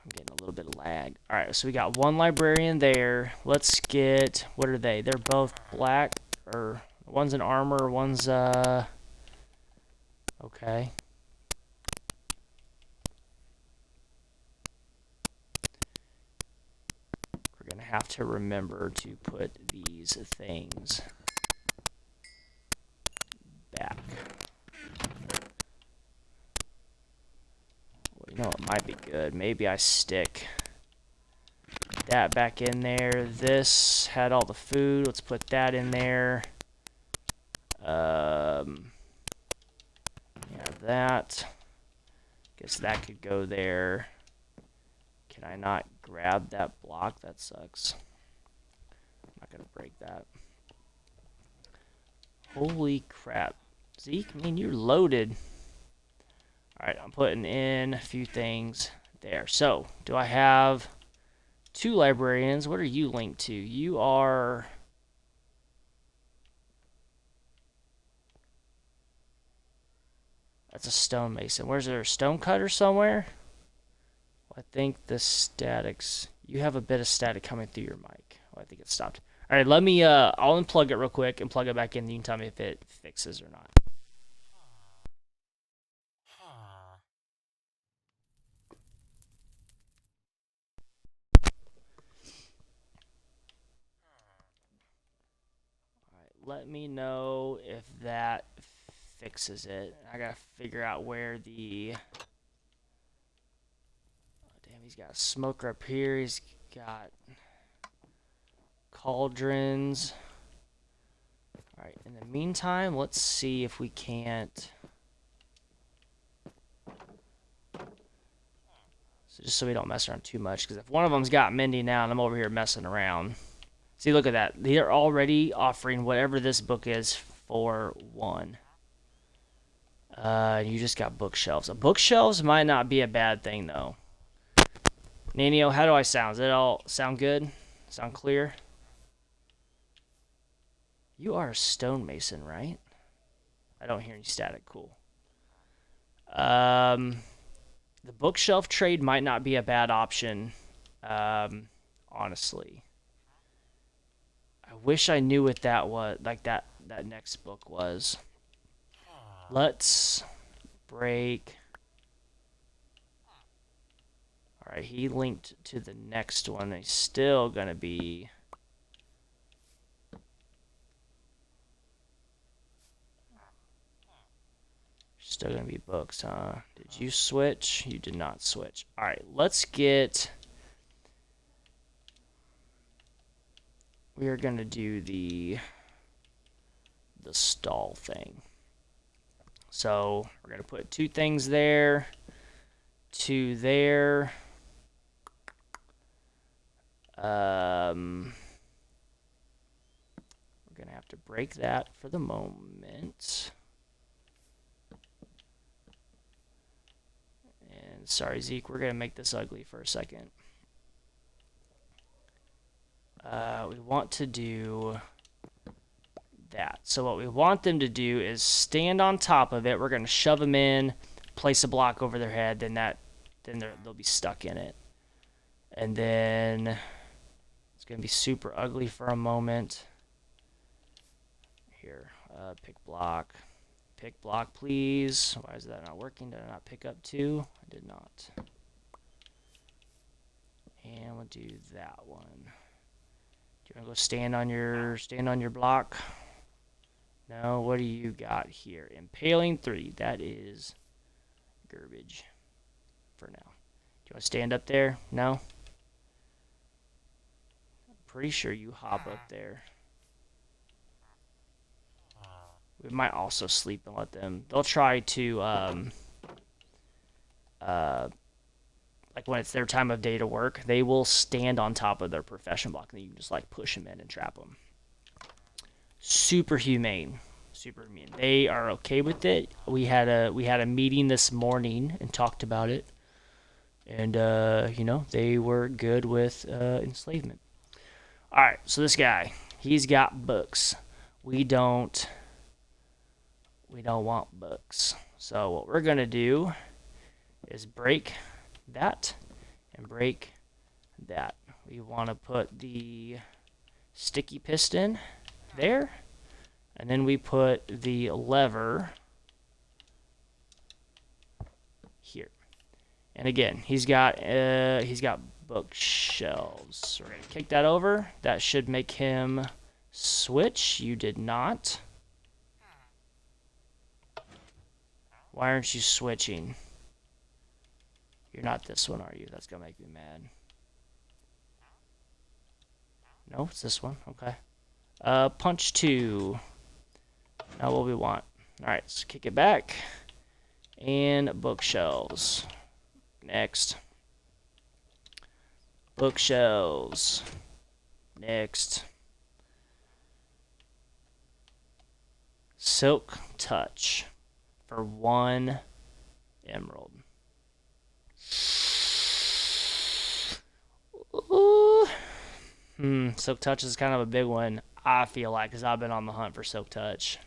Getting a little bit of lag. Alright, so we got 1 librarian there. Let's get, what are they? They're both black, or one's in armor, one's, okay. We're gonna have to remember to put these things back. You know, it might be good. Maybe I stick that back in there. This had all the food. Let's put that in there. Yeah, that. Guess that could go there. Can I not grab that block? That sucks. I'm not gonna break that. Holy crap. Zeke, I mean, you're loaded. Alright, I'm putting in a few things there. So, do I have 2 librarians? What are you linked to? You are... That's a stonemason. Where's there a stone cutter somewhere? Well, I think the statics... You have a bit of static coming through your mic. Oh, I think it stopped. Alright, let me... I'll unplug it real quick and plug it back in. You can tell me if it fixes or not. Let me know if that fixes it. I gotta figure out where the... Oh, damn, he's got a smoker up here. He's got cauldrons. Alright, in the meantime, let's see if we can't... So just so we don't mess around too much, because if one of them's got Mindy now and I'm over here messing around... See, look at that. They're already offering whatever this book is for 1. You just got bookshelves. Bookshelves might not be a bad thing, though. Nanio, how do I sound? Does it all sound good? Sound clear? You are a stonemason, right? I don't hear any static. Cool. The bookshelf trade might not be a bad option, honestly. I wish I knew what that was, like that next book was. Let's break. Alright, he linked to the next one. He's still gonna be... Still gonna be books, huh? Did you switch? You did not switch. Alright, let's get... We are gonna do the stall thing. So we're gonna put 2 things there, 2 there. We're gonna have to break that for the moment. And sorry, Zeke, we're gonna make this ugly for a second. We want to do that. So what we want them to do is stand on top of it. We're going to shove them in, place a block over their head, then they'll be stuck in it. And then it's going to be super ugly for a moment. Here, pick block. Pick block, please. Why is that not working? Did I not pick up 2? I did not. And we'll do that one. Do you want to go stand on your block? No, what do you got here? Impaling 3. That is garbage for now. Do you want to stand up there? No? I'm pretty sure you hop up there. We might also sleep and let them. They'll try to, like when it's their time of day to work, they will stand on top of their profession block, and you can just like push them in and trap them. Super humane. Super humane. They are okay with it. We had a meeting this morning and talked about it, and you know, they were good with enslavement. All right, so this guy, he's got books. We don't want books. So what we're gonna do is break that and break that. We want to put the sticky piston there, and then we put the lever here. And again, he's got bookshelves. We're gonna kick that over. That should make him switch. You did not. Why aren't you switching? You're not this one, are you? That's gonna make me mad. No, it's this one. Okay. Punch 2. Now what we want. Alright, let's kick it back. And bookshelves. Next. Bookshelves. Next. Silk Touch. For 1 emerald. Ooh. Silk Touch is kind of a big one, I feel like, because I've been on the hunt for Silk Touch.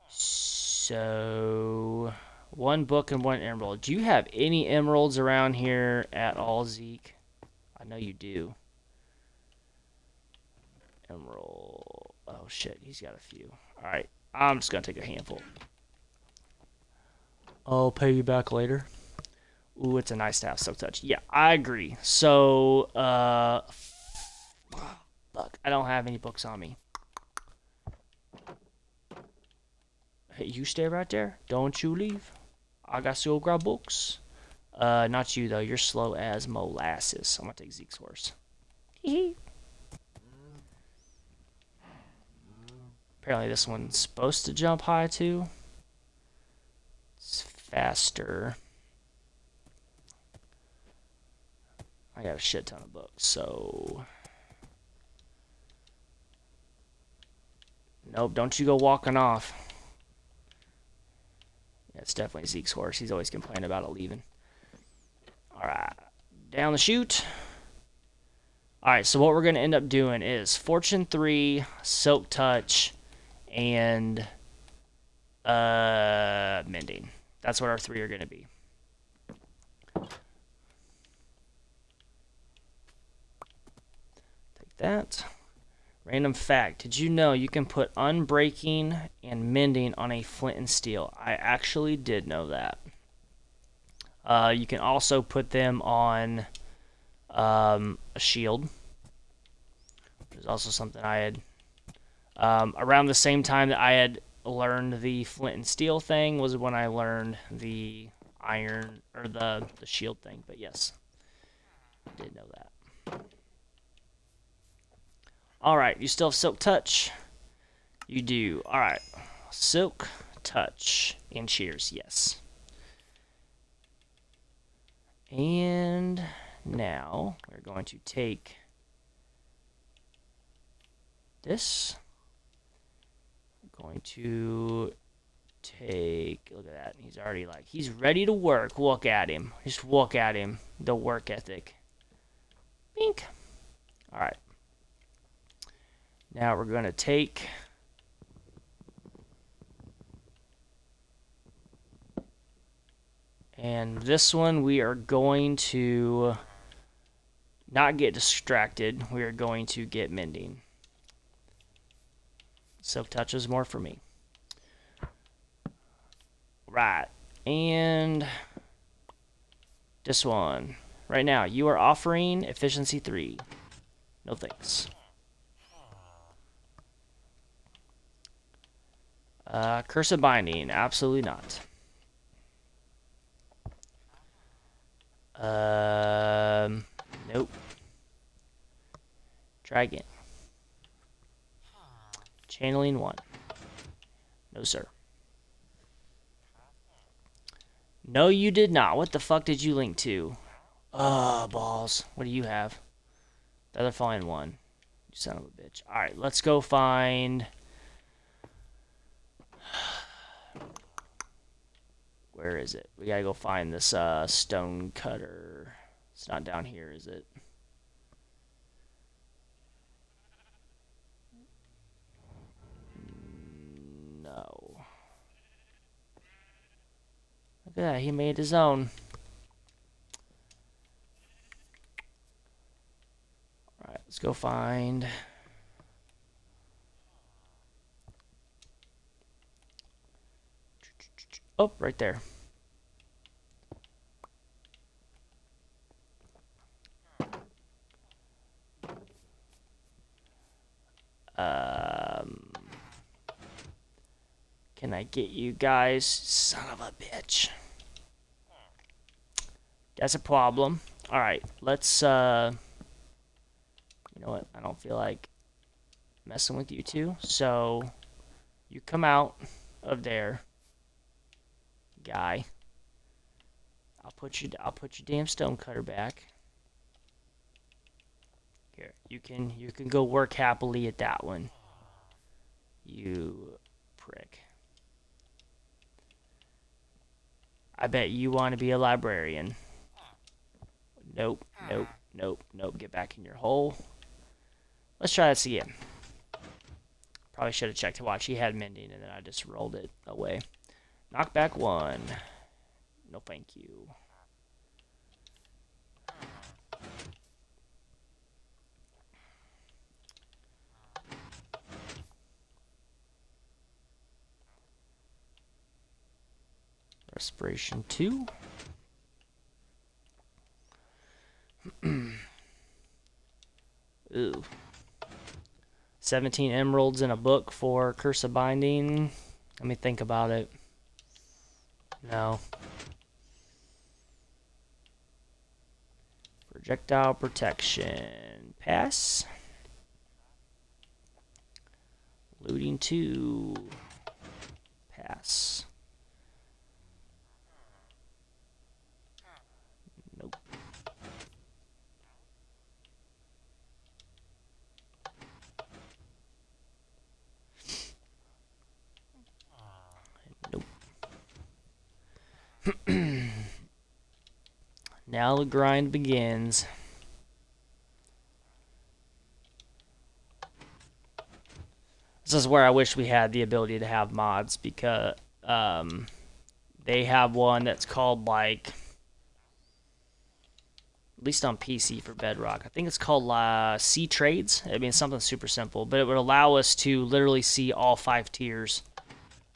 So, 1 book and 1 emerald. Do you have any emeralds around here at all, Zeke? I know you do. Emerald. Oh, shit. He's got a few. Alright. I'm just going to take a handful. I'll pay you back later. Ooh, it's a nice to have Silk Touch. Yeah, I agree. So, fuck, I don't have any books on me. Hey, you stay right there. Don't you leave. I got to go grab books. Not you, though. You're slow as molasses. I'm going to take Zeke's horse. Apparently this one's supposed to jump high, too. It's faster. I got a shit ton of books, so... Nope, don't you go walking off. Yeah, it's definitely Zeke's horse. He's always complaining about it leaving. Alright, down the chute. Alright, so what we're going to end up doing is Fortune 3, Silk Touch, and Mending. That's what our 3 are going to be. That. Random fact. Did you know you can put unbreaking and mending on a flint and steel? I actually did know that. You can also put them on a shield. There's also something I had around the same time that I had learned the flint and steel thing was when I learned the iron or the shield thing. But yes, I did know that. Alright, you still have Silk Touch? You do. Alright. Silk Touch. And cheers, yes. And now we're going to take this. We're going to take, look at that. He's already like, he's ready to work. Look at him. Just look at him. The work ethic. Bink. Alright. Now we're going to take and this one we are going to not get distracted. We are going to get mending. Silk Touch is more for me. Right. And this one. Right now, you are offering efficiency 3. No thanks. Cursive Binding, absolutely not. Nope. Try again. Channeling 1. No, sir. No, you did not. What the fuck did you link to? Oh, balls. What do you have? The other flying 1. You son of a bitch. Alright, let's go find... Where is it? We gotta go find this stone cutter. It's not down here, is it? No. Look at that, he made his own. Alright, let's go find... Oh, right there. Can I get you guys? Son of a bitch. That's a problem. Alright, let's, you know what? I don't feel like messing with you two. So, you come out of there, guy. I'll put your damn stone cutter back. Here, you can go work happily at that one. You prick. I bet you want to be a librarian. Nope, nope, nope, nope. Get back in your hole. Let's try this again. Probably should have checked to watch. He had mending, and then I just rolled it away. Knockback 1. No, thank you. Respiration 2. Ooh. 17 emeralds in a book for Curse of Binding. Let me think about it. No. Projectile protection. Pass. Looting 2. Pass. Nope. Nope. Now the grind begins. This is where I wish we had the ability to have mods, because they have one that's called, like, at least on PC for Bedrock, I think it's called C Trades. I mean, it's something super simple, but it would allow us to literally see all 5 tiers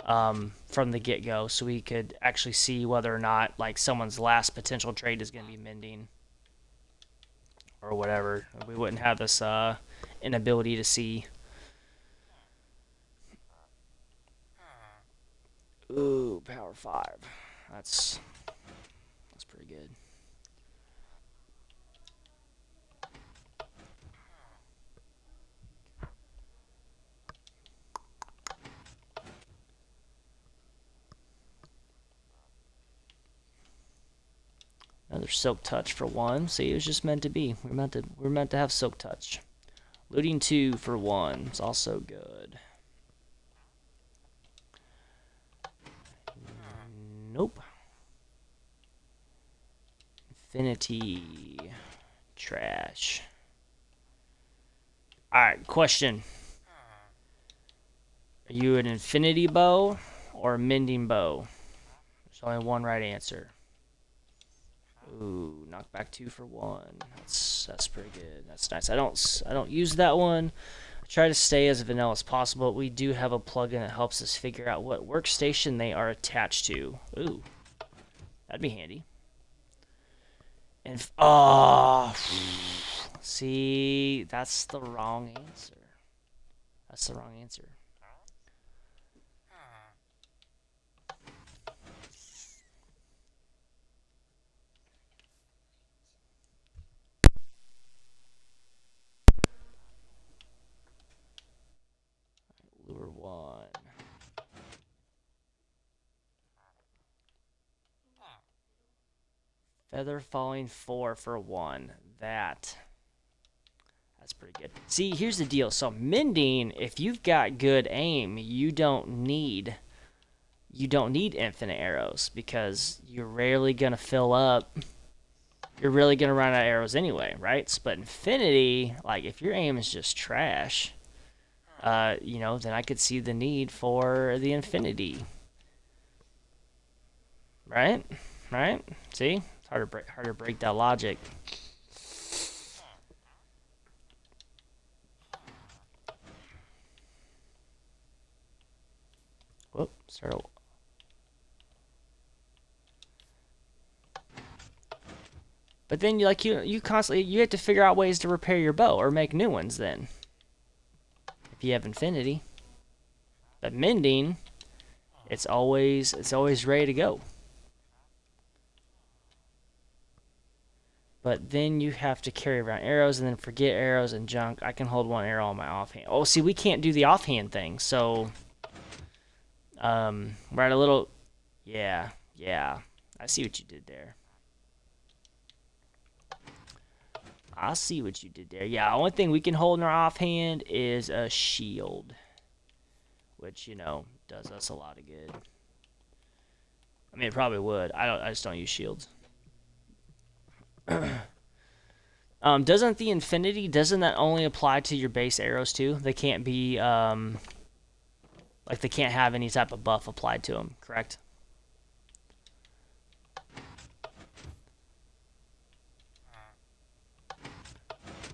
from the get-go, so we could actually see whether or not, like, someone's last potential trade is going to be mending or whatever. We wouldn't have this inability to see. Ooh, power 5. That's pretty good. Another Silk Touch for 1. See, it was just meant to be. We're meant to have Silk Touch. Looting 2 for 1. It's also good. Nope. Infinity. Trash. Alright, question. Are you an infinity bow or a mending bow? There's only one right answer. Ooh, knockback 2 for 1. That's pretty good. That's nice. I don't use that one. I try to stay as vanilla as possible. We do have a plugin that helps us figure out what workstation they are attached to. Ooh, that'd be handy. And see, that's the wrong answer. That's the wrong answer. Feather falling 4 for 1. That's pretty good. See, here's the deal. So mending, if you've got good aim, you don't need infinite arrows because you're rarely gonna fill up. You're really gonna run out of arrows anyway, right? But infinity, like if your aim is just trash, you know, then I could see the need for the infinity. Right? Right? See? It's hard to break that logic. Whoop, start. But then you constantly you have to figure out ways to repair your bow or make new ones then. If you have infinity. But mending, it's always ready to go. But then you have to carry around arrows and then forget arrows and junk. I can hold one arrow on my offhand. Oh, see, we can't do the offhand thing, so we're at a little. Yeah. I see what you did there. I see what you did there. Yeah, only thing we can hold in our offhand is a shield, which, you know, does us a lot of good. I mean, it probably would. I just don't use shields. Doesn't the infinity, doesn't that only apply to your base arrows too? They can't be, like they can't have any type of buff applied to them, correct?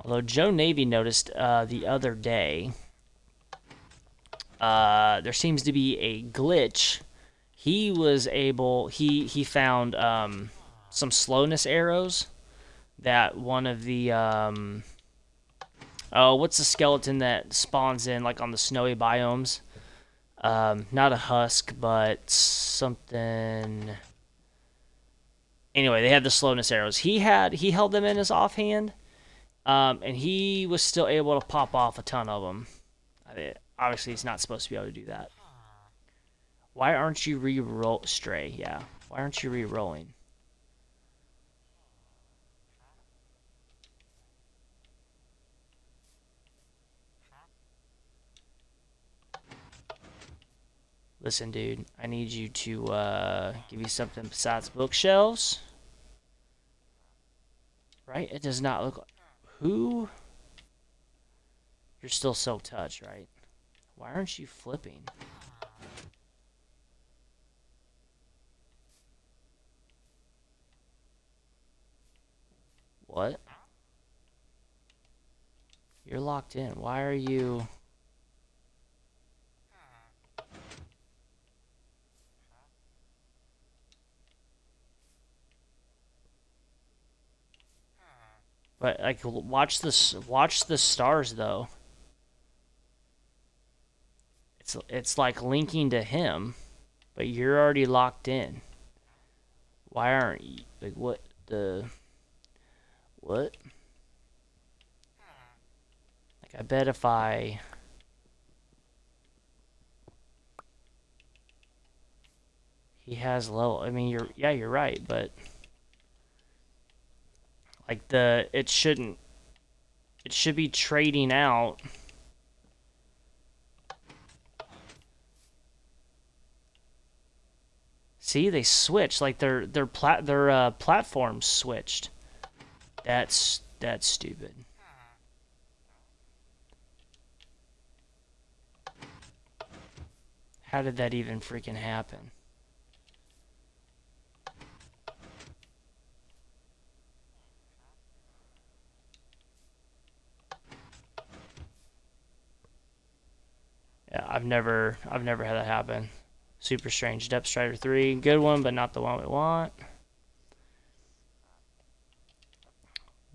Although Joe Navy noticed the other day, there seems to be a glitch. He was able, he found some slowness arrows that one of the, oh, what's the skeleton that spawns in, like on the snowy biomes? Not a husk, but something. Anyway, they had the slowness arrows. He held them in his offhand. And he was still able to pop off a ton of them. I mean, obviously, he's not supposed to be able to do that. Why aren't you re-roll... Stray, yeah. Why aren't you re-rolling? Listen, dude. I need you to give you something besides bookshelves. Right? It does not look like... Who? You're still Silk Touch, right? Why aren't you flipping? What? You're locked in. Why are you... But like, watch the stars though. It's like linking to him, but you're already locked in. Why aren't you? Like, what the? What? Like, I bet if I. He has low. I mean, you're right, but like it should be trading out. See, they switched, like their platforms switched. That's stupid. How did that even freaking happen? Yeah, I've never had that happen. Super strange. Depth Strider 3, good one, but not the one we want.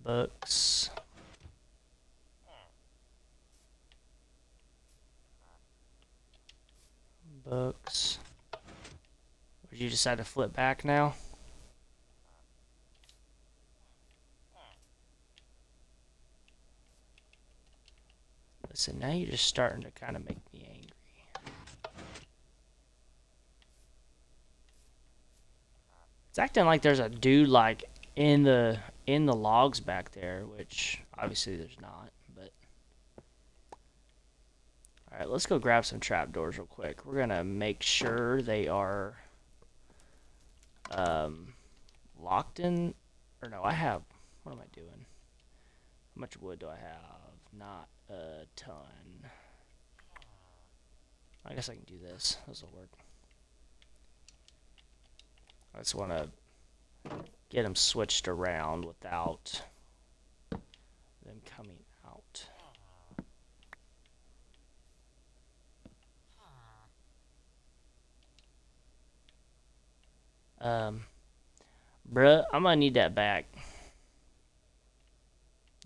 Books. Books. Would you decide to flip back now? Listen, now you're just starting to kind of make me angry. It's acting like there's a dude like in the logs back there, which obviously there's not. But all right, let's go grab some trapdoors real quick. We're gonna make sure they are locked in. Or no, I have. What am I doing? How much wood do I have? Not a ton. I guess I can do this. This will work. I just want to get them switched around without them coming out. Bruh, I'm gonna need that back.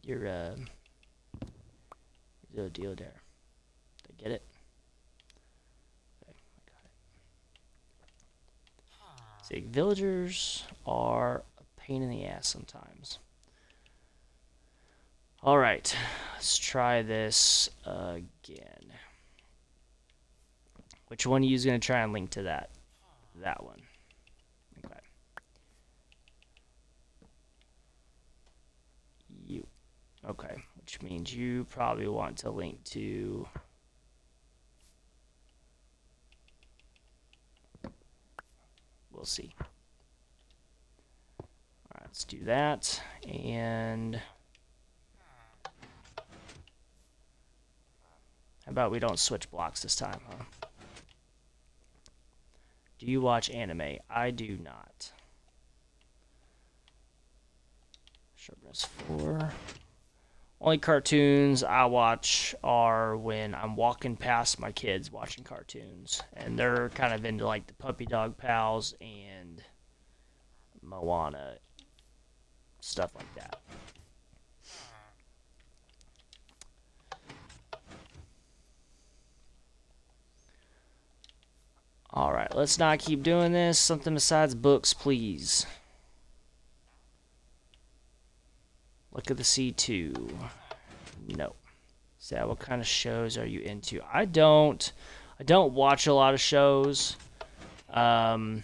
Your deal there. Did I get it? Okay, I got it. See, villagers are a pain in the ass sometimes. All right, let's try this again. Which one are you gonna try and link to that? That one. Okay. You. Okay, which means you probably want to link to. We'll see. All right, let's do that. And how about we don't switch blocks this time, huh? Do you watch anime? I do not. Sharpness 4. Only cartoons I watch are when I'm walking past my kids watching cartoons. And they're kind of into like the Puppy Dog Pals and Moana. Stuff like that. Alright, let's not keep doing this. Something besides books, please. Look at the C2. No. Sad, what kind of shows are you into? I don't watch a lot of shows. There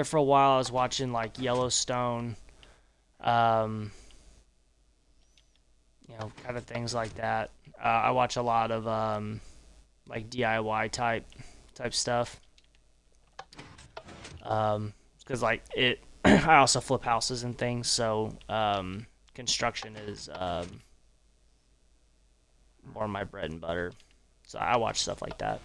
for a while I was watching like Yellowstone. You know, kind of things like that. I watch a lot of like DIY type stuff. Because like it I also flip houses and things, so construction is more my bread and butter. So I watch stuff like that.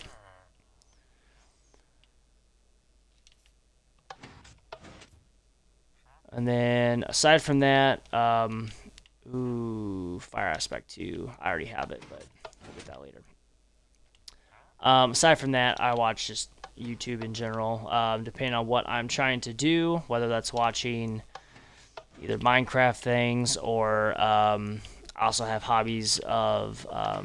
And then aside from that, fire aspect 2. I already have it, but we'll get that later. Aside from that, I watch just YouTube in general, depending on what I'm trying to do, whether that's watching either Minecraft things or I also have hobbies of I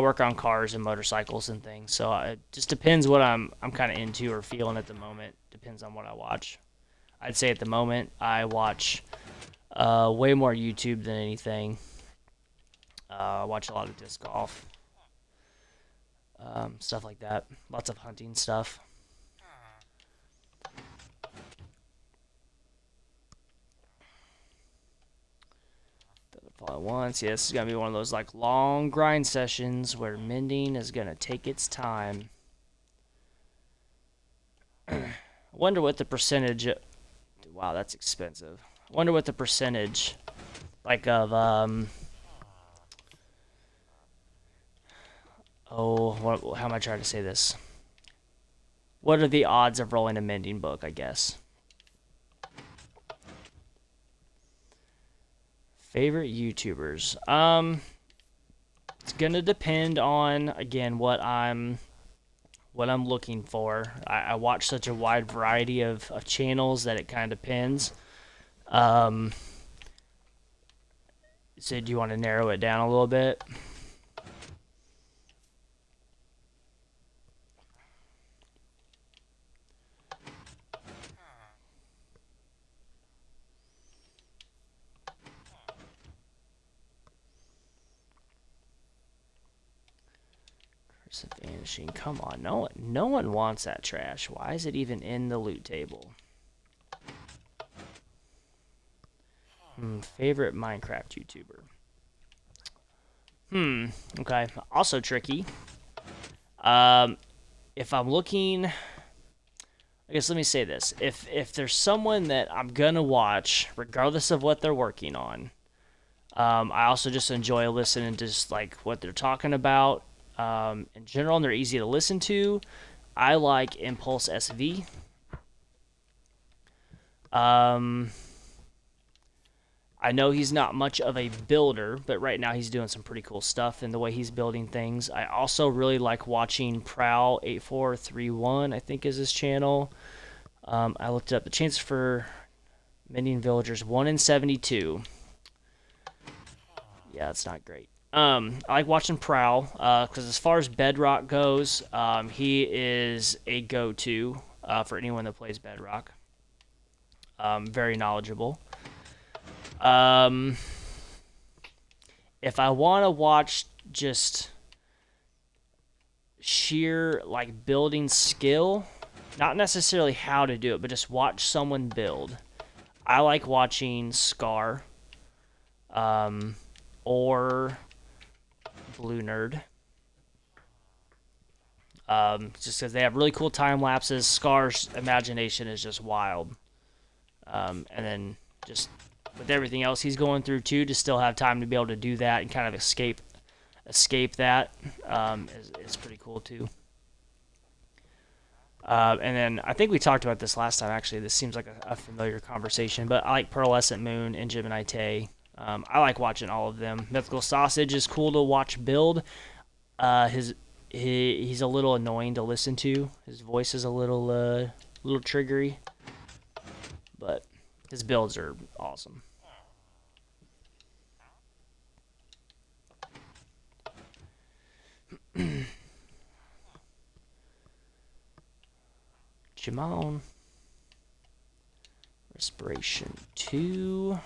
work on cars and motorcycles and things, so it just depends what I'm kind of into or feeling at the moment. Depends on what I watch. I'd say at the moment I watch way more YouTube than anything. I watch a lot of disc golf. Stuff like that. Lots of hunting stuff. All at once. Yeah, this is going to be one of those like long grind sessions where mending is going to take its time. I wonder what the percentage... Wow, that's expensive. I wonder what the percentage like of... how am I trying to say this? What are the odds of rolling a mending book, I guess? Favorite YouTubers? It's gonna depend on, again, what I'm looking for. I watch such a wide variety of channels that it kind of depends. So do you want to narrow it down a little bit? Vanishing. Come on, no one wants that trash. Why is it even in the loot table? Favorite Minecraft YouTuber. Okay. Also tricky. If I'm looking, I guess let me say this: if there's someone that I'm gonna watch, regardless of what they're working on, I also just enjoy listening to just like what they're talking about. In general, and they're easy to listen to. I like Impulse SV. I know he's not much of a builder, but right now he's doing some pretty cool stuff in the way he's building things. I also really like watching Prowl8431, I think is his channel. I looked up the chance for mending villagers 1 in 72. Yeah, it's not great. I like watching Prowl because as far as Bedrock goes, he is a go-to for anyone that plays Bedrock. Very knowledgeable. If I want to watch just sheer like building skill, not necessarily how to do it, but just watch someone build, I like watching Scar or Blue Nerd. Just because they have really cool time lapses. Scar's imagination is just wild. And then just with everything else he's going through too, to still have time to be able to do that and kind of escape that is pretty cool too. And then I think we talked about this last time. Actually, this seems like a familiar conversation, but I like Pearlescent Moon and Gemini Tay. I like watching all of them. Mythical Sausage is cool to watch build. He's a little annoying to listen to. His voice is a little triggery, but his builds are awesome. Jamon. Respiration 2.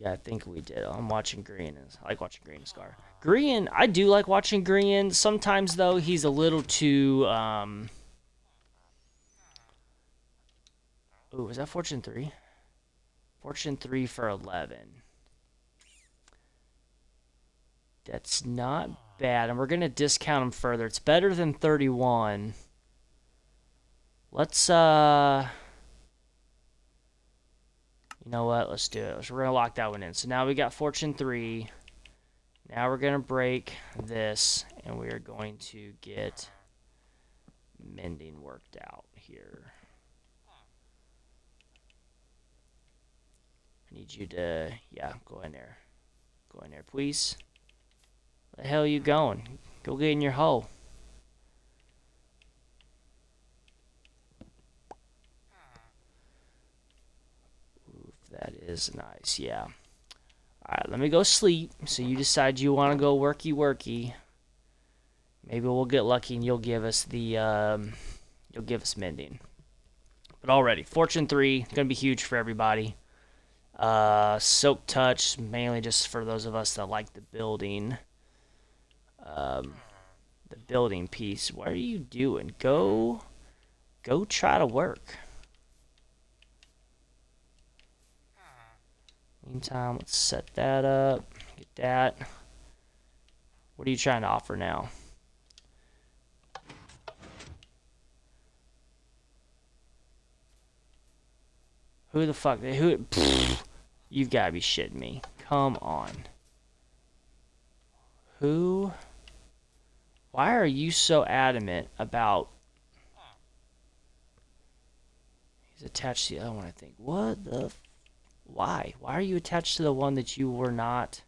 Yeah, I think we did. I'm watching Green. I like watching Green Scar. Green, I do like watching Green. Sometimes, though, he's a little too... Ooh, was that Fortune 3? Fortune 3 for 11. That's not bad. And we're going to discount him further. It's better than 31. Let's, you know what? Let's do it. We're going to lock that one in. So now we got Fortune 3. Now we're going to break this, and we are going to get mending worked out here. I need you to, yeah, go in there. Go in there, please. Where the hell are you going? Go get in your hole. That is nice, yeah. Alright, let me go sleep. So you decide you want to go worky. Maybe we'll get lucky and you'll give us mending. But already, Fortune 3, gonna be huge for everybody. Soak Touch, mainly just for those of us that like the building. The building piece. What are you doing? Go try to work. Meantime, let's set that up. Get that. What are you trying to offer now? Who the fuck? You've got to be shitting me. Come on. Who? Why are you so adamant about... He's attached to the other one, I think. What the... Why? Why are you attached to the one that you were not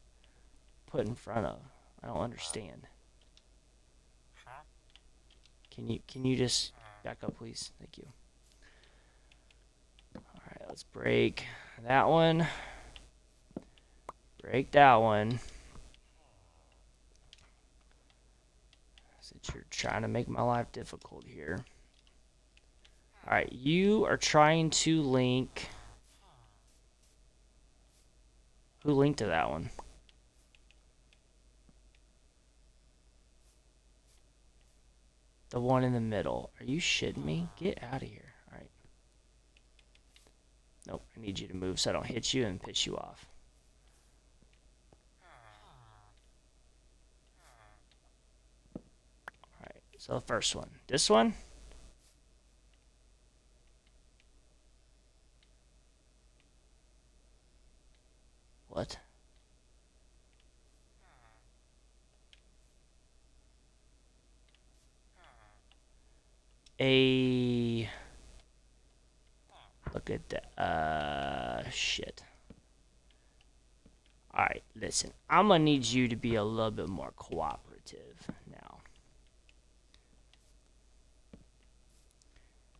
put in front of? I don't understand. Can you just back up, please? Thank you. Alright, let's break that one. Break that one. Since you're trying to make my life difficult here. Alright, you are trying to link... Who linked to that one? The one in the middle. Are you shitting me? Get out of here. Alright. Nope, I need you to move so I don't hit you and piss you off. Alright, so the first one. This one? What? Look at that. Shit. Alright, listen. I'm gonna need you to be a little bit more cooperative now.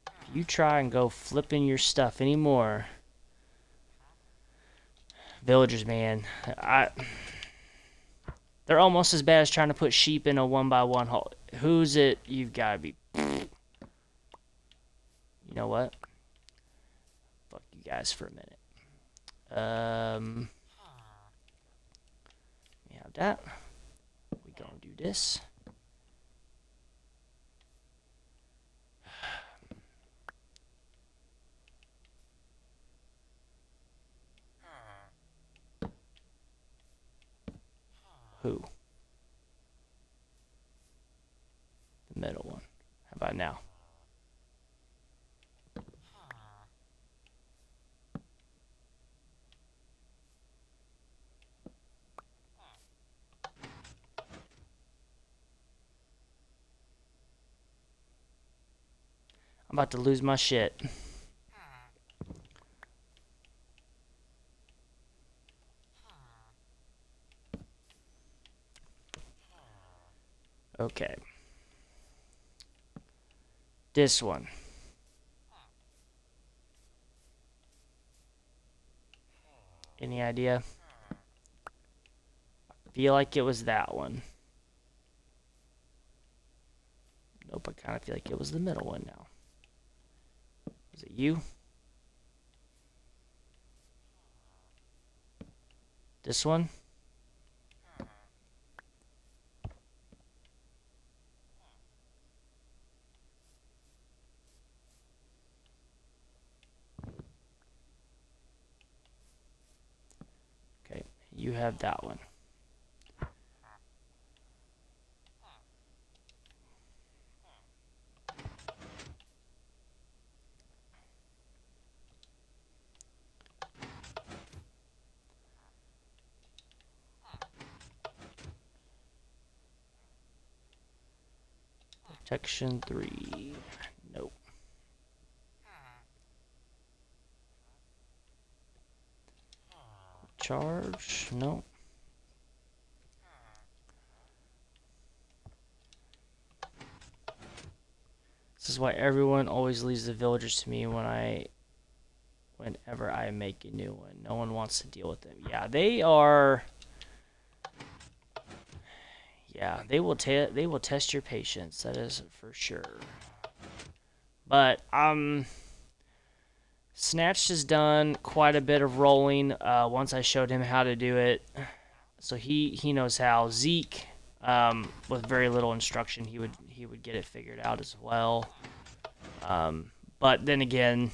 If you try and go flipping your stuff anymore, villagers, man, they're almost as bad as trying to put sheep in a 1x1 hole. Who's it? You've got to be... You know what? Fuck you guys for a minute. We have that. We gonna do this. Who? The middle one. How about now? I'm about to lose my shit. Okay. This one. Any idea? I feel like it was that one. Nope, I kind of feel like it was the middle one now. Is it you? This one? Okay, you have that one. Protection 3. Nope. Charge? Nope. This is why everyone always leaves the villagers to me whenever I make a new one. No one wants to deal with them. Yeah, they are. Yeah, they will test your patience. That is for sure. But Snatched has done quite a bit of rolling. Once I showed him how to do it, so he knows how. Zeke, with very little instruction, he would get it figured out as well. But then again,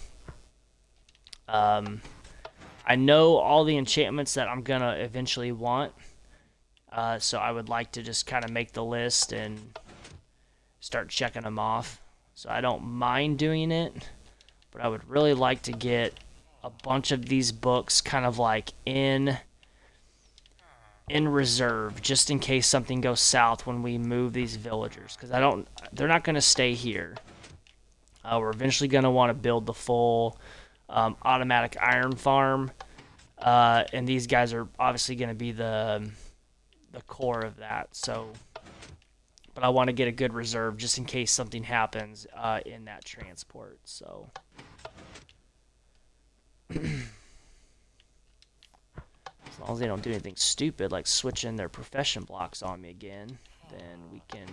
I know all the enchantments that I'm gonna eventually want. So I would like to just kind of make the list and start checking them off. So I don't mind doing it, but I would really like to get a bunch of these books kind of like in reserve, just in case something goes south when we move these villagers, because they're not going to stay here. We're eventually going to want to build the full automatic iron farm, and these guys are obviously going to be the core of that. So, but I want to get a good reserve just in case something happens in that transport. So, as long as they don't do anything stupid like switching their profession blocks on me again, then we can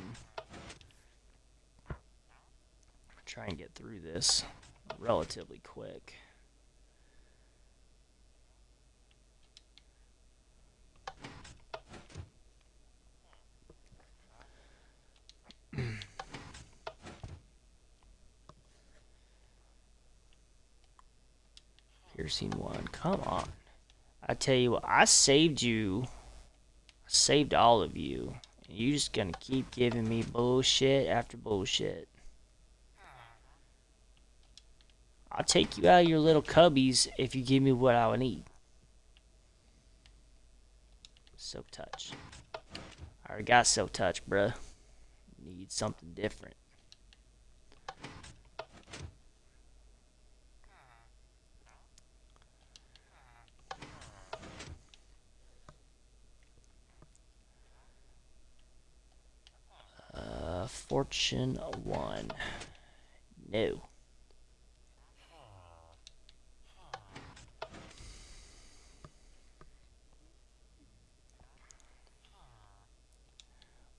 try and get through this relatively quick. Piercing 1. Come on. I tell you what, I saved you. I saved all of you. And you just gonna keep giving me bullshit after bullshit. I'll take you out of your little cubbies if you give me what I would need. Silk touch. I already got silk touch, bruh. Need something different. Fortune 1. No.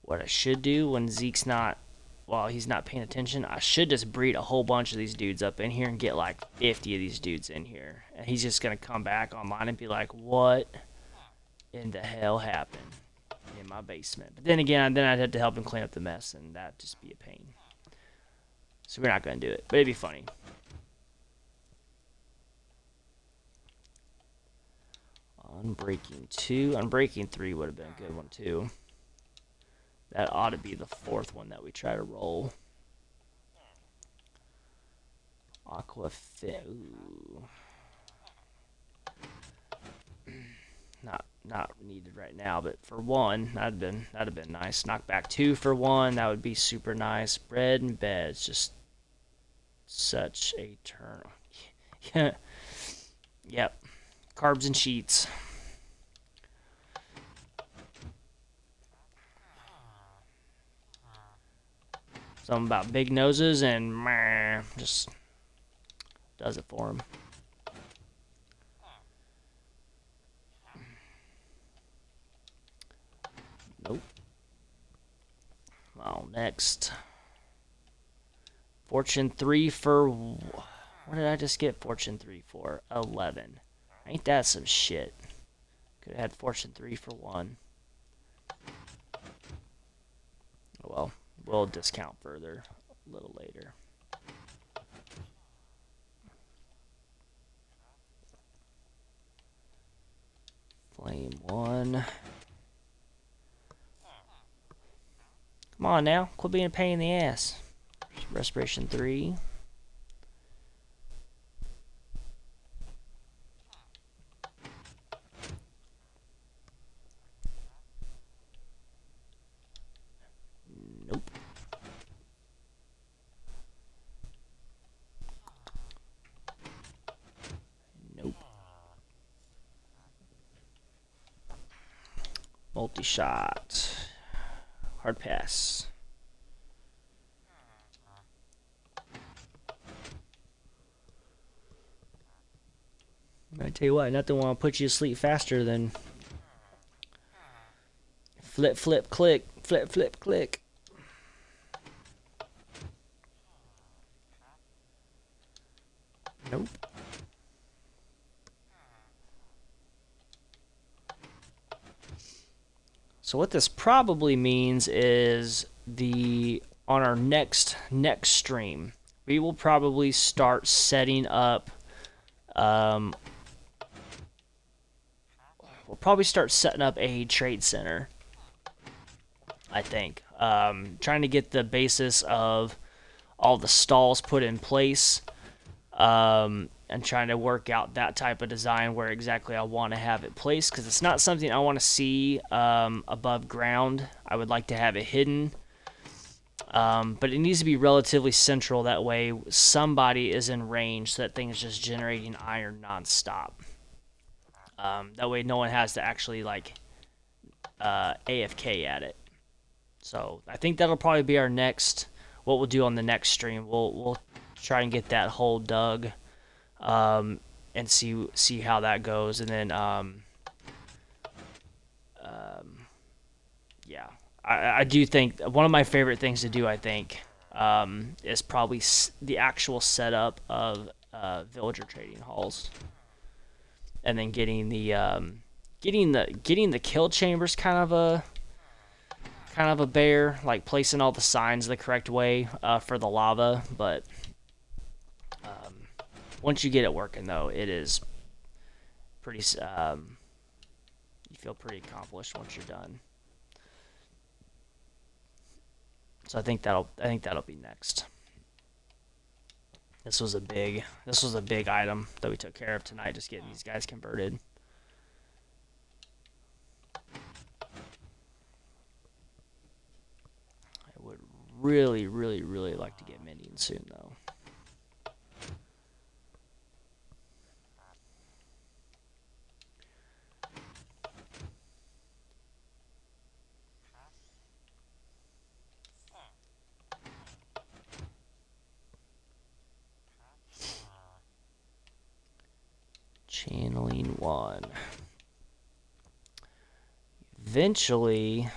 What I should do when Zeke's not, while he's not paying attention, I should just breed a whole bunch of these dudes up in here and get like 50 of these dudes in here. And he's just going to come back online and be like, what in the hell happened in my basement? But then again, then I'd have to help him clean up the mess, and that'd just be a pain. So we're not going to do it, but it'd be funny. Unbreaking 2. Unbreaking 3 would have been a good one, too. That ought to be the 4th one that we try to roll. Aqua Fit. Ooh. Not needed right now, but for 1, that'd have been nice. Knockback 2 for 1, that would be super nice. Bread and bed, it's just such a turn. Yep. Carbs and sheets. Something about big noses and meh, just does it for him. Nope. Well, next. Fortune 3 for... What did I just get Fortune 3 for? 11. Ain't that some shit? Could have had Fortune 3 for 1. Well, we'll discount further a little later. Flame 1. Come on now, quit being a pain in the ass. Respiration 3. Nope. Nope. Multi-shot. Hard pass. I tell you what, nothing will put you to sleep faster than flip, flip, click, flip, flip, click. Nope. So what this probably means is on our next stream, we will probably start setting up. We'll probably start setting up a trade center, I think. Trying to get the basis of all the stalls put in place, and trying to work out that type of design where exactly I want to have it placed, because it's not something I want to see above ground. I would like to have it hidden, but it needs to be relatively central. That way somebody is in range so that thing's just generating iron nonstop. That way no one has to actually like AFK at it. So I think that'll probably be our next, what we'll do on the next stream. We'll try and get that hole dug, and see how that goes, and then yeah, I do think one of my favorite things to do, I think, is probably the actual setup of villager trading halls. And then getting the kill chambers kind of a bear, like placing all the signs the correct way for the lava. But Once you get it working, though, it is pretty. You feel pretty accomplished once you're done. So I think that'll be next. This was a big item that we took care of tonight, just getting these guys converted. I would really, really, really like to get mending soon, though. Channeling 1. Eventually,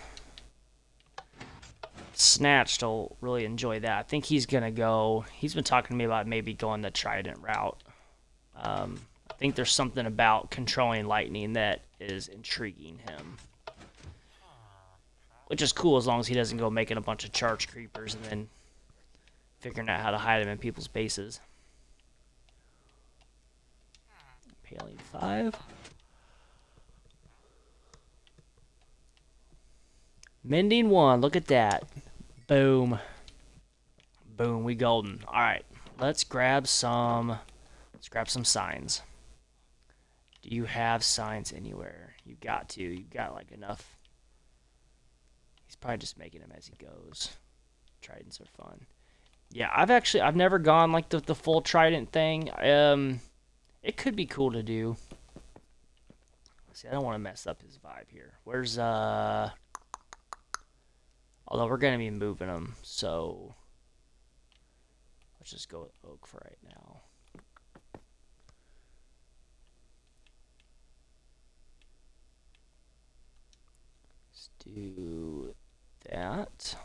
Snatched will really enjoy that. I think he's going to go... He's been talking to me about maybe going the Trident route. I think there's something about controlling lightning that is intriguing him. Which is cool as long as he doesn't go making a bunch of charge creepers and then figuring out how to hide them in people's bases. Paling 5. Mending 1. Look at that. Boom. Boom. We golden. Alright. Let's grab some signs. Do you have signs anywhere? You got to. You got like enough. He's probably just making them as he goes. Tridents are fun. Yeah, I've never gone like the full Trident thing. It could be cool to do. See, I don't want to mess up his vibe here. Where's although we're gonna be moving him, so let's just go with Oak for right now. Let's do that.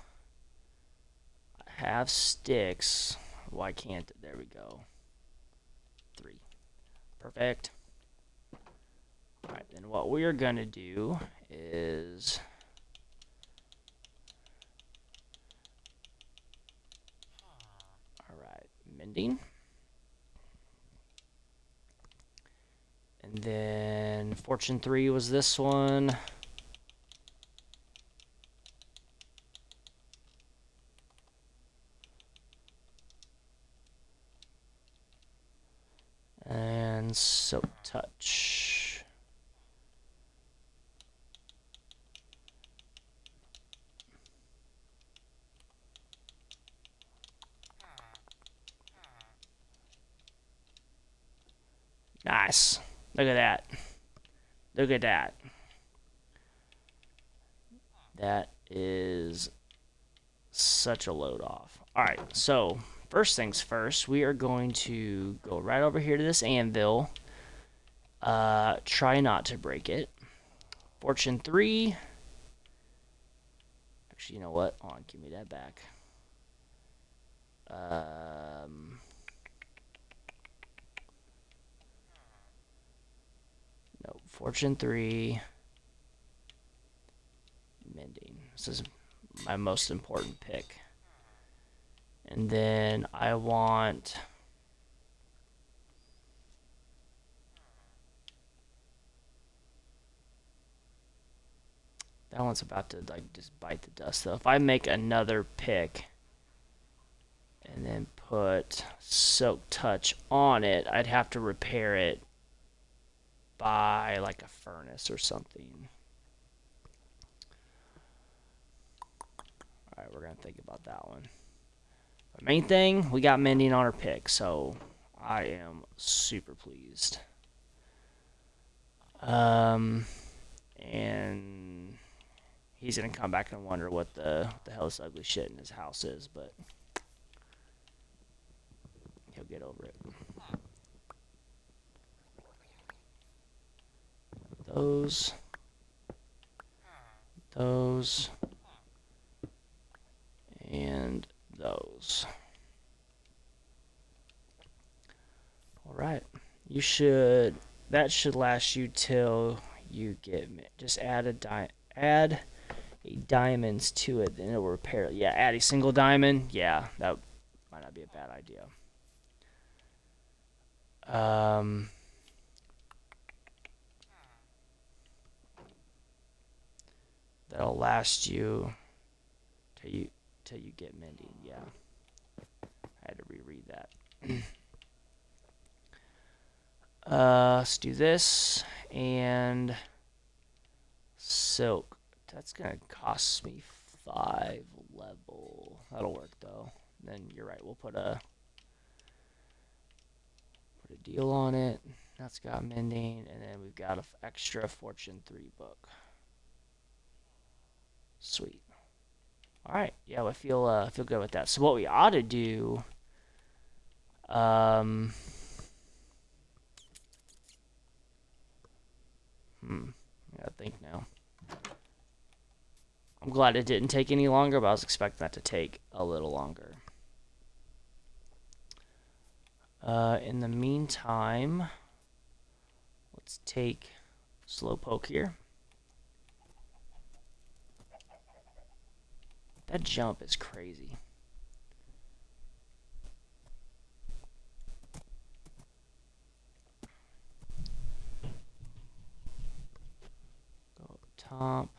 I have sticks. Why can't it? There we go. 3. Perfect. Alright, then what we are going to do is... Alright, mending. And then Fortune 3 was this one. And Soap Touch. Nice. Look at that. Look at that. That is such a load off. Alright, so first things first, we are going to go right over here to this anvil. Try not to break it. Fortune 3. Actually, you know what? Hold on, give me that back. No, Fortune 3. Mending. This is my most important pick. And then I want... That one's about to like just bite the dust though. If I make another pick and then put Soak Touch on it, I'd have to repair it by like a furnace or something. Alright, we're gonna think about that one. The main thing, we got mending on our pick, so I am super pleased. And he's gonna come back and wonder what the hell this ugly shit in his house is, but he'll get over it. Those, and those. All right, that should last you till you get, just add a diamonds to it, then it'll repair it. Yeah, add a single diamond. Yeah, that might not be a bad idea. Um, that'll last you till you get mending. Yeah, I had to reread that. Let's do this and silk. That's gonna cost me 5 level. That'll work though. Then you're right. We'll put a deal on it. That's got mending, and then we've got an extra Fortune 3 book. Sweet. All right. Yeah, I feel good with that. So what we ought to do, I gotta think now. I'm glad it didn't take any longer, but I was expecting that to take a little longer. In the meantime, let's take Slowpoke here. That jump is crazy. Go up top.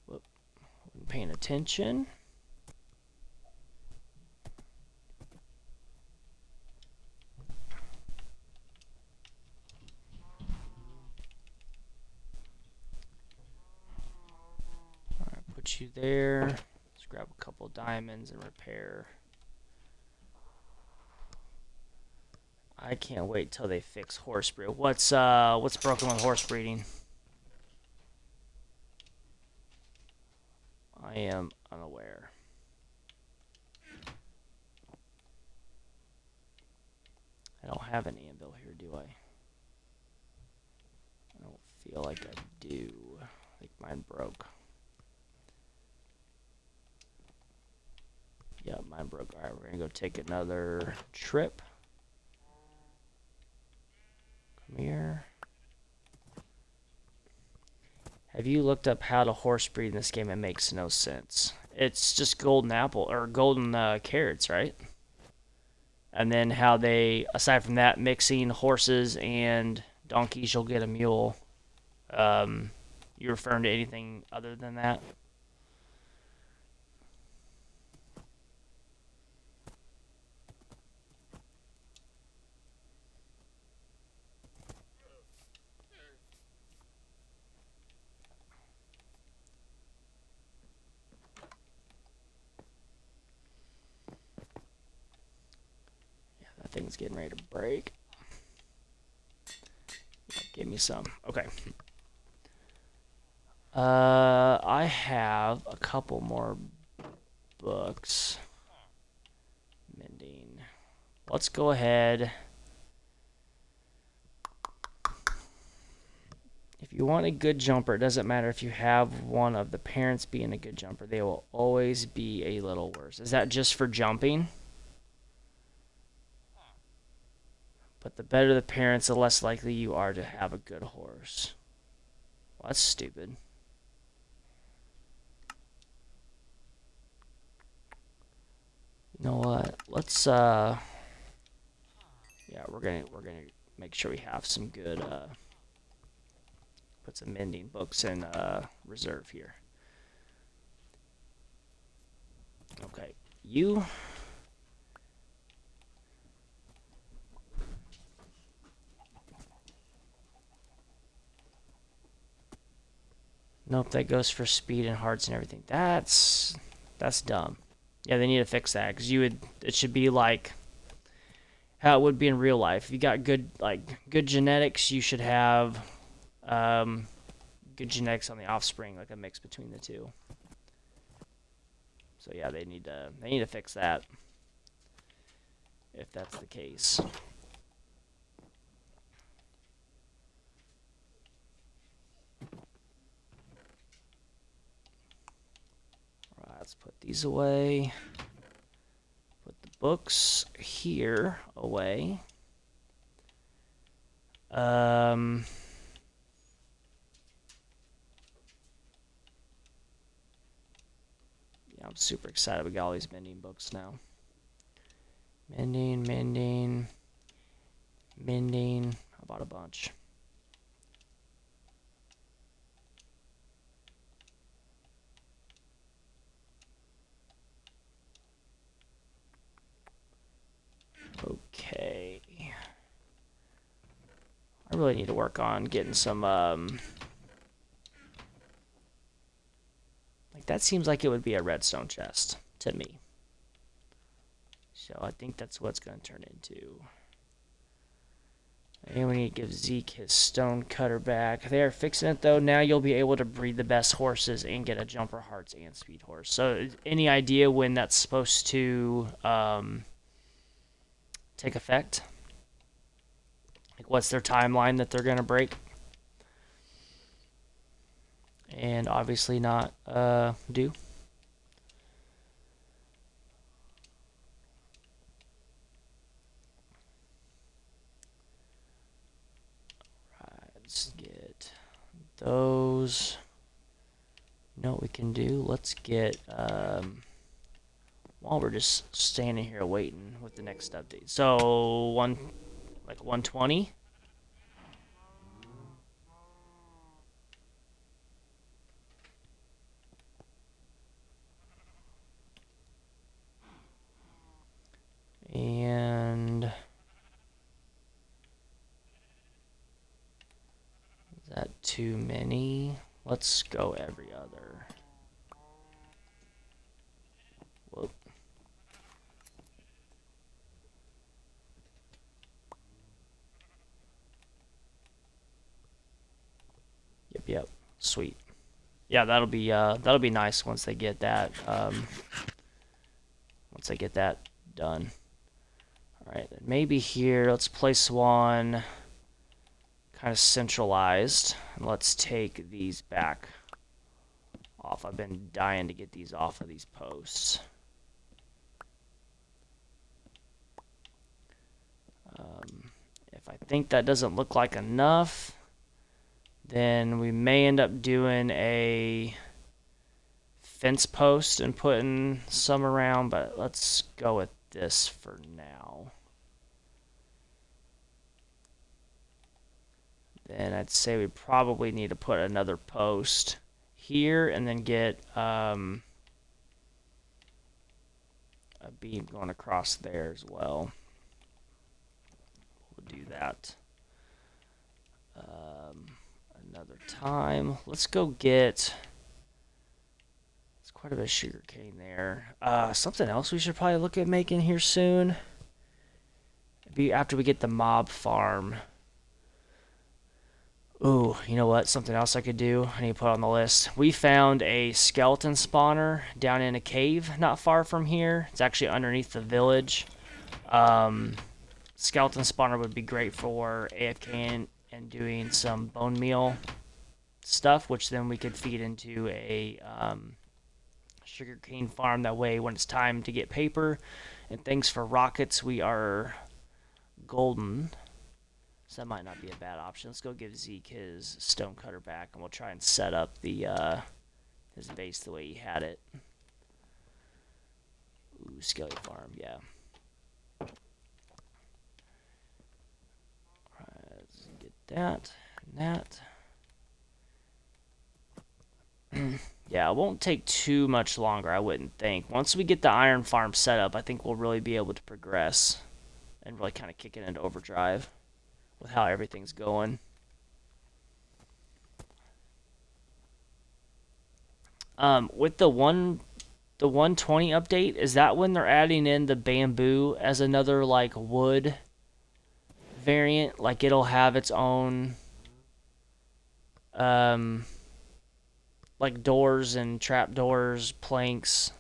Whoop. Wasn't paying attention. Put you there. Let's grab a couple diamonds and repair. I can't wait till they fix horse breed. What's broken with horse breeding? I am unaware. I don't have an anvil here, do I? I don't feel like I do. I think mine broke. Yeah, mine broke. Alright, we're gonna go take another trip. Come here. Have you looked up how to horse breed in this game? It makes no sense. It's just golden apple or golden carrots, right? And then how they, aside from that, mixing horses and donkeys, you'll get a mule. You referring to anything other than that? Yeah, that thing's getting ready to break. Give me some. Okay. I have a couple more books. Mending. Let's go ahead. If you want a good jumper, it doesn't matter if you have one of the parents being a good jumper. They will always be a little worse. Is that just for jumping? But the better the parents, the less likely you are to have a good horse. Well, that's stupid. You know what? Let's yeah, we're gonna make sure we have some good put some mending books in reserve here. Okay, you. Nope, that goes for speed and hearts and everything. That's dumb. Yeah, they need to fix that because it should be like how it would be in real life. If you got good genetics, you should have good genetics on the offspring, like a mix between the two. So yeah, they need to fix that if that's the case. All right, let's put these away. Put the books here away. Yeah, I'm super excited. We got all these mending books now. Mending. I bought a bunch. Okay. I really need to work on getting some, like, that seems like it would be a redstone chest to me. So I think that's what it's going to turn into. And we need to give Zeke his stone cutter back. They are fixing it, though. Now you'll be able to breed the best horses and get a jumper hearts and speed horse. So any idea when that's supposed to take effect? Like, what's their timeline that they're going to break? And obviously not do. Right, let's get those. You know what we can do? Let's get, while we're just standing here waiting with the next update. So, like 120. And is that too many? Let's go every other. Whoop. Yep. Sweet. Yeah, that'll be nice once they get that done. All right, maybe here let's place one kind of centralized, and let's take these back off. I've been dying to get these off of these posts. If I think that doesn't look like enough, then we may end up doing a fence post and putting some around, but let's go with this for now. Then I'd say we probably need to put another post here and then get a beam going across there as well. We'll do that another time. Let's go get, it's quite a bit of sugar cane there. Something else we should probably look at making here soon. Be after we get the mob farm. Ooh, you know what? Something else I could do. I need to put on the list. We found a skeleton spawner down in a cave not far from here. It's actually underneath the village. Skeleton spawner would be great for AFK and doing some bone meal stuff, which then we could feed into a sugarcane farm. That way, when it's time to get paper and things for rockets, we are golden. So that might not be a bad option. Let's go give Zeke his stone cutter back, and we'll try and set up the his base the way he had it. Ooh, skelly farm, yeah. Alright, let's get that and that. Yeah, it won't take too much longer, I wouldn't think. Once we get the iron farm set up, I think we'll really be able to progress and really kind of kick it into overdrive with how everything's going. With the 120 update, is that when they're adding in the bamboo as another like wood variant? Like it'll have its own like doors and trap doors, planks.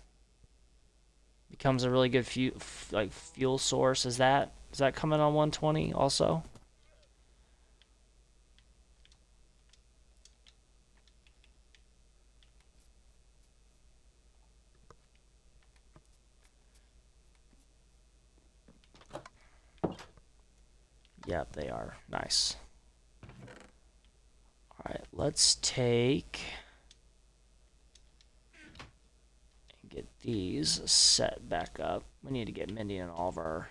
Becomes a really good fuel source. Is that coming on 120 also? Yep, they are. Nice. Alright, let's take and get these set back up. We need to get mending in all of our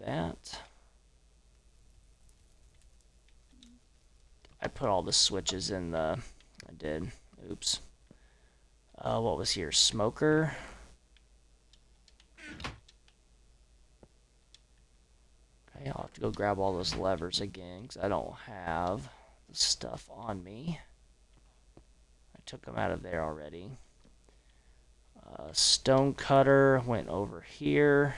that. I put all the switches in the... I did. Oops. What was here? Smoker. Okay, I'll have to go grab all those levers again because I don't have the stuff on me. I took them out of there already. Stone cutter went over here.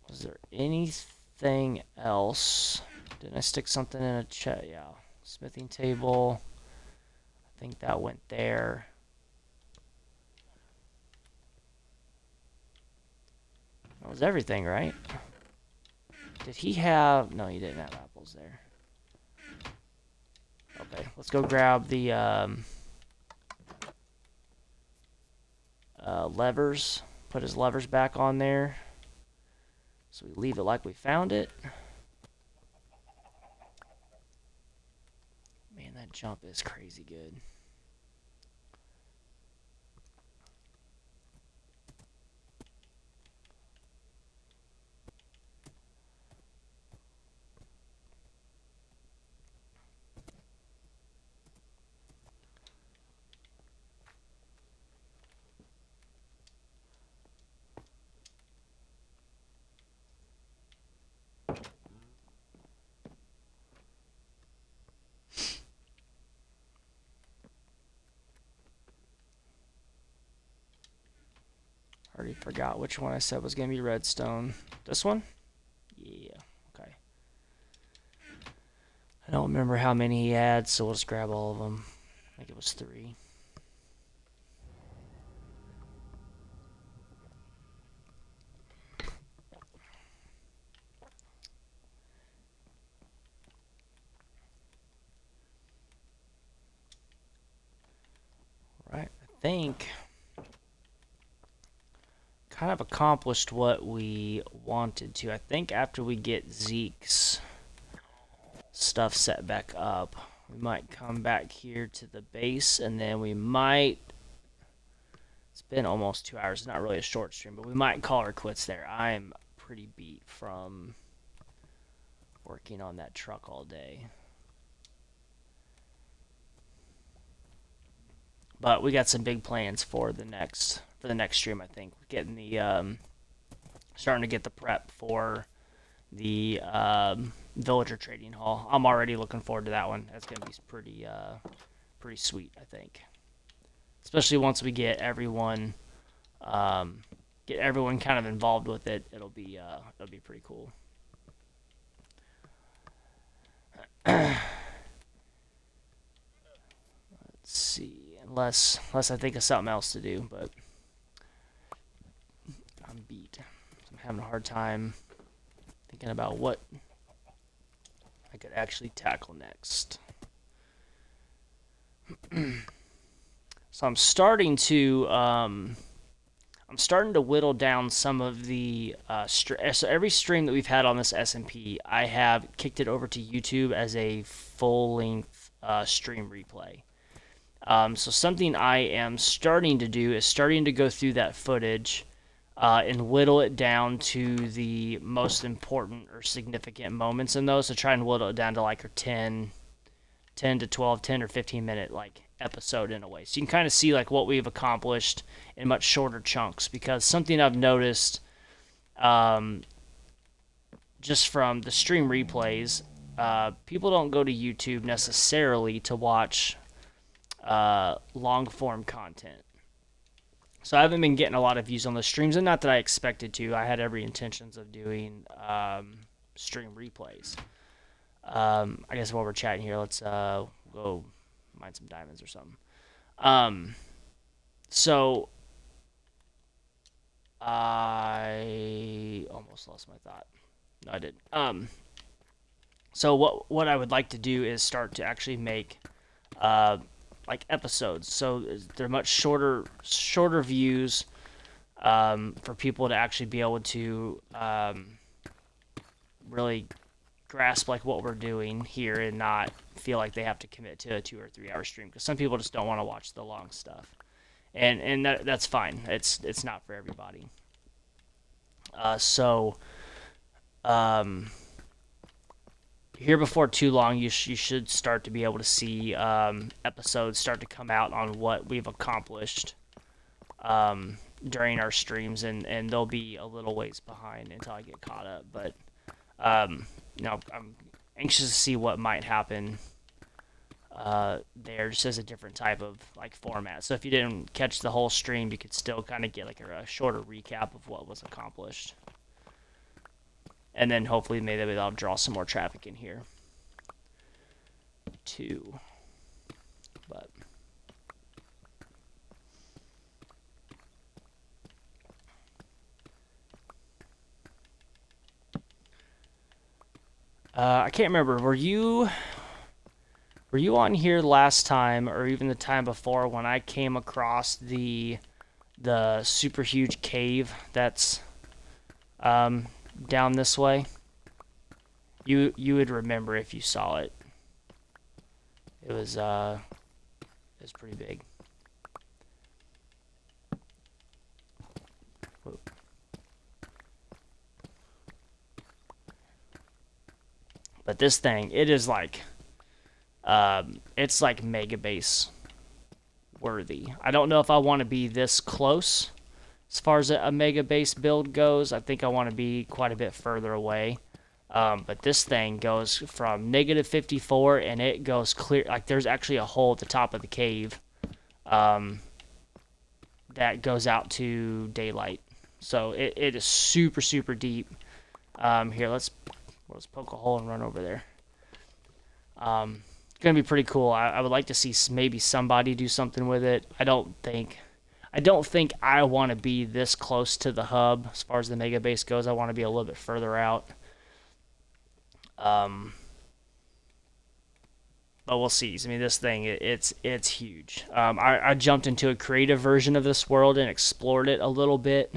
Was there anything else? Didn't I stick something in a chest? Yeah. Smithing table. I think that went there. That was everything, right? Did he have... No, he didn't have apples there. Okay, let's go grab the levers. Put his levers back on there. So we leave it like we found it. Man, that jump is crazy good. Already forgot which one I said was going to be redstone. This one? Yeah, okay. I don't remember how many he had, so we'll just grab all of them. I think it was 3. Right, I think... kind of accomplished what we wanted to. I think after we get Zeke's stuff set back up, we might come back here to the base, and then we might... It's been almost 2 hours. It's not really a short stream, but we might call her quits there. I'm pretty beat from working on that truck all day. But we got some big plans for the next stream. I think we're getting the starting to get the prep for the villager trading hall. I'm already looking forward to that one. That's gonna be pretty sweet, I think. Especially once we get everyone kind of involved with it. It'll be pretty cool. Let's see. Unless I think of something else to do, but I'm beat. I'm having a hard time thinking about what I could actually tackle next. So I'm starting to whittle down some of the so every stream that we've had on this SMP, I have kicked it over to YouTube as a full-length stream replay. So something I am starting to do is starting to go through that footage and whittle it down to the most important or significant moments in those. So try and whittle it down to like a 10 to 12, 10 or 15 minute like episode in a way. So you can kind of see like what we've accomplished in much shorter chunks, because something I've noticed just from the stream replays, people don't go to YouTube necessarily to watch long form content. So I haven't been getting a lot of views on the streams, and not that I expected to. I had every intentions of doing stream replays. I guess while we're chatting here, let's go mine some diamonds or something. So I almost lost my thought. No, I didn't. So what I would like to do is start to actually make like episodes, so they're much shorter views for people to actually be able to really grasp like what we're doing here and not feel like they have to commit to a 2 or 3 hour stream, because some people just don't want to watch the long stuff. and that's fine. It's not for everybody. So here before too long, you should start to be able to see episodes start to come out on what we've accomplished during our streams, and they'll be a little ways behind until I get caught up. But I'm anxious to see what might happen there, just as a different type of like format. So if you didn't catch the whole stream, you could still kind of get like a shorter recap of what was accomplished. And then hopefully maybe that'll draw some more traffic in here too. But I can't remember. Were you on here last time, or even the time before, when I came across the super huge cave that's down this way? You would remember if you saw it. It was pretty big. Whoa. But this thing, it is like it's like mega base worthy. I don't know if I want to be this close as far as a mega base build goes. I think I want to be quite a bit further away. But this thing goes from -54 and it goes clear. Like there's actually a hole at the top of the cave that goes out to daylight. So it is super, super deep. Here, let's poke a hole and run over there. It's gonna be pretty cool. I would like to see maybe somebody do something with it. I don't think I want to be this close to the hub as far as the mega base goes. I want to be a little bit further out. But we'll see. I mean, this thing, it's huge. I jumped into a creative version of this world and explored it a little bit.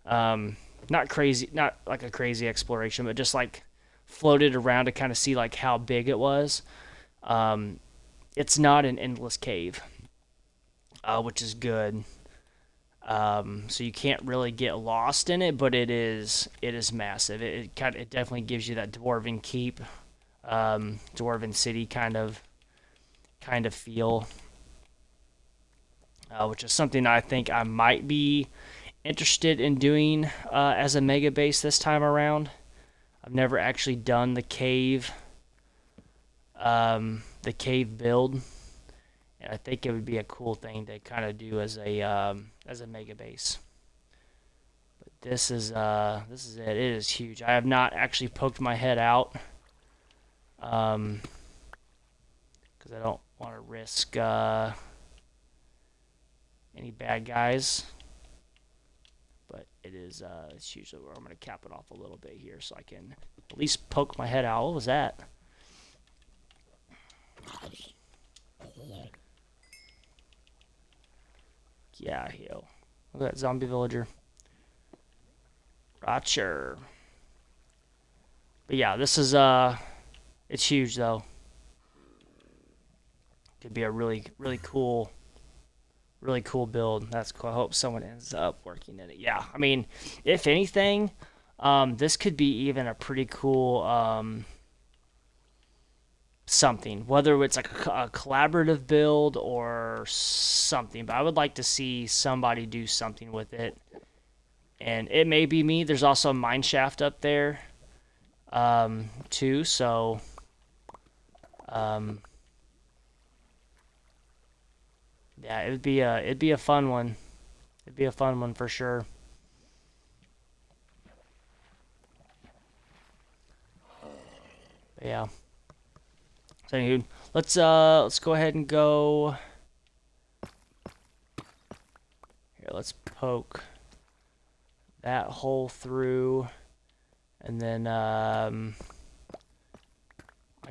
Not crazy, not like a crazy exploration, but just like floated around to kind of see like how big it was. It's not an endless cave, which is good. So you can't really get lost in it, but it is massive. It definitely gives you that dwarven keep, dwarven city kind of feel, which is something I think I might be interested in doing as a mega base this time around. I've never actually done the cave build, and I think it would be a cool thing to kind of do as a mega base. But this is it. It is huge. I have not actually poked my head out, because I don't want to risk any bad guys. But it is it's huge. So I'm going to cap it off a little bit here so I can at least poke my head out. What was that? Yeah, yo. Look at that zombie villager. Roger. But yeah, this is it's huge though. Could be a really cool build. That's cool. I hope someone ends up working in it. Yeah, I mean, if anything, this could be even a pretty cool something, whether it's like a collaborative build or something. But I would like to see somebody do something with it, and it may be me. There's also a mine shaft up there too, so yeah, it'd be a fun one. It'd be a fun one for sure. But yeah. So anywho, let's go ahead and go here. Let's poke that hole through, and then I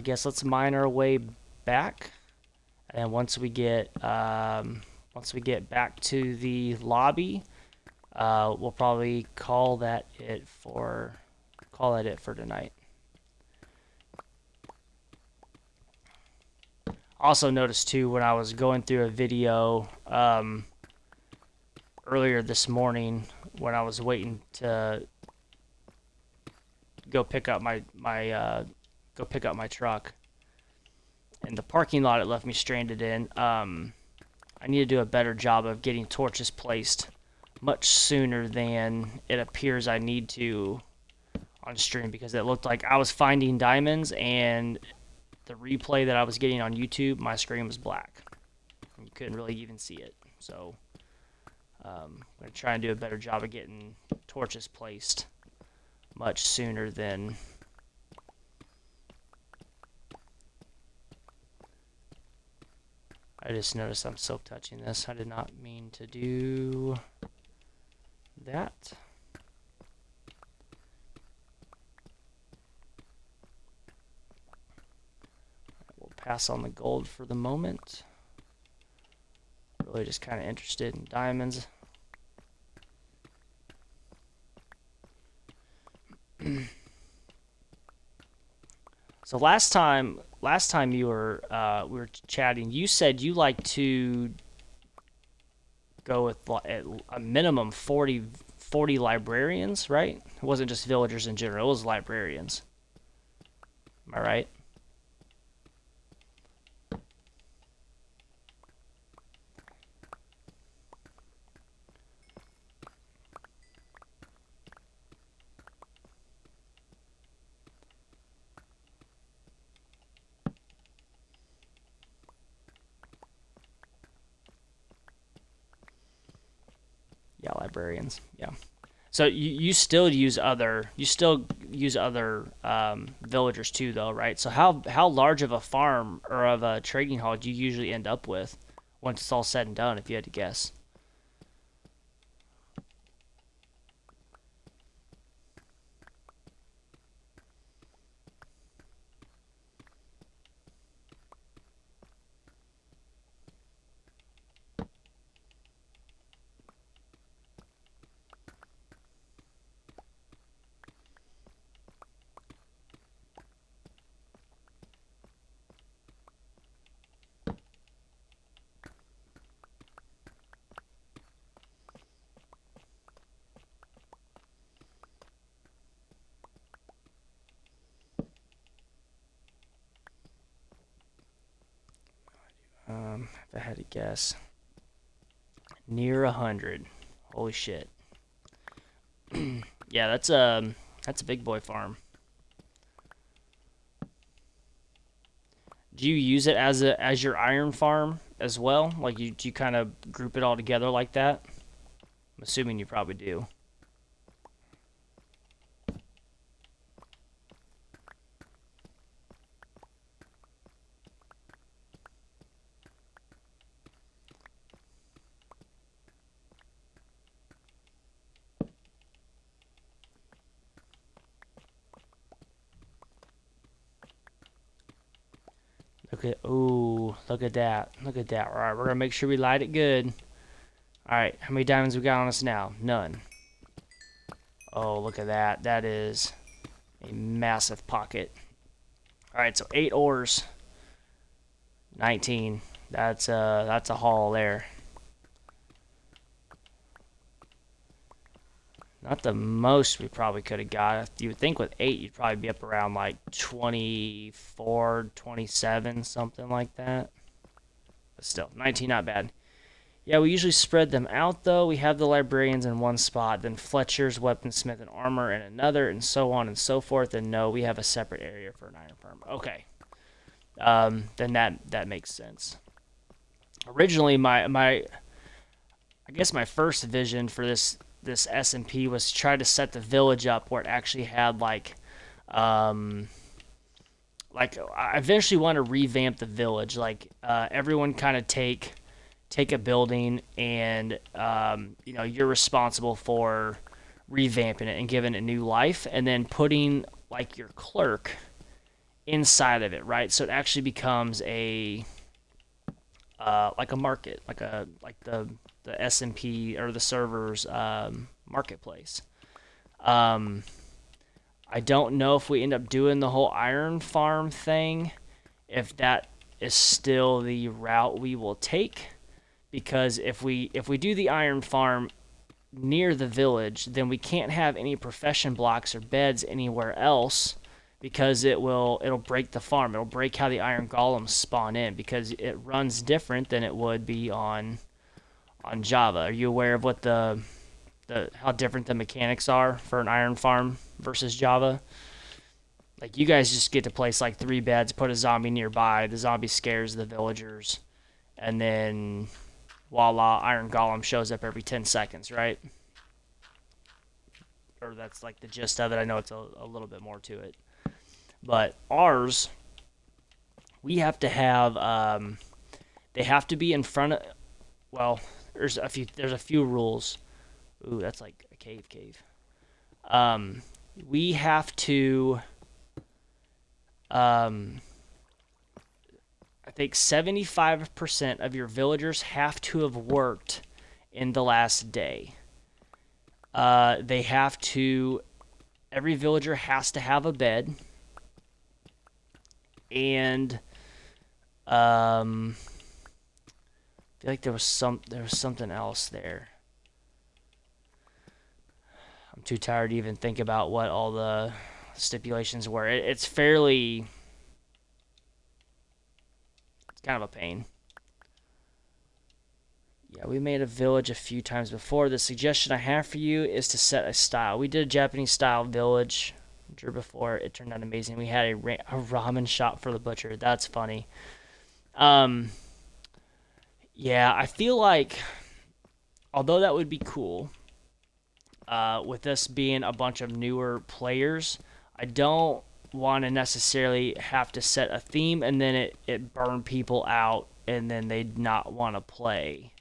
guess let's mine our way back. And once we get back to the lobby, we'll probably call that it for tonight. Also noticed too, when I was going through a video earlier this morning when I was waiting to go pick up my truck. And the parking lot it left me stranded in. I need to do a better job of getting torches placed much sooner than it appears I need to on stream, because it looked like I was finding diamonds, and the replay that I was getting on YouTube, my screen was black. You couldn't really even see it. So I'm going to try and do a better job of getting torches placed much sooner than... I just noticed I'm silk touching this. I did not mean to do that. We'll pass on the gold for the moment. Really just kind of interested in diamonds. So last time you were we were chatting, you said you like to go with a minimum 40 librarians, right? It wasn't just villagers in general, it was librarians. Am I right? Yeah, librarians. Yeah. So you still use other villagers too, though, right? So how large of a farm or of a trading hall do you usually end up with once it's all said and done, if you had to guess? If I had to guess, near 100. Holy shit. Yeah, that's a big boy farm. Do you use it as your iron farm as well? Like do you kind of group it all together like that? I'm assuming you probably do. Look at that. Look at that. All right, we're gonna make sure we light it good. All right, how many diamonds we got on us now? None. Oh, look at that. That is a massive pocket. All right, so 8 ores. 19. That's a haul there. Not the most we probably could have got. You would think with 8 you'd probably be up around like 24, 27, something like that. But still, 19 not bad. Yeah, we usually spread them out though. We have the librarians in one spot, then Fletcher's, weaponsmith, and armor in another, and so on and so forth. And no, we have a separate area for an iron farm. Okay. Then that makes sense. Originally, I guess my first vision for this SMP was to try to set the village up where it actually had like I eventually want to revamp the village, like everyone kind of take a building and you're responsible for revamping it and giving it new life, and then putting like your clerk inside of it, right? So it actually becomes a like a market, like the SMP or the server's marketplace. I don't know if we end up doing the whole iron farm thing, if that is still the route we will take, because if we do the iron farm, near the village, then we can't have any profession blocks or beds anywhere else because it'll break the farm. It'll break how the iron golems spawn in because it runs different than it would be on Java. Are you aware of what the how different the mechanics are for an iron farm versus Java? Like you guys just get to place like 3 beds, put a zombie nearby, the zombie scares the villagers, and then voila, iron golem shows up every 10 seconds, right? Or that's like the gist of it. I know it's a little bit more to it. But ours, we have to have they have to be in front of, well, there's a few rules. Ooh, that's like a cave. We have to I think 75% of your villagers have to have worked in the last day. They have to, every villager has to have a bed. And I feel like there was something else there. I'm too tired to even think about what all the stipulations were. It's fairly, it's kind of a pain. Yeah, we made a village a few times before. The suggestion I have for you is to set a style. We did a Japanese style village before. It turned out amazing. We had a ramen shop for the butcher. That's funny. Yeah, I feel like, although that would be cool, with us being a bunch of newer players, I don't want to necessarily have to set a theme and then it burn people out and then they'd not want to play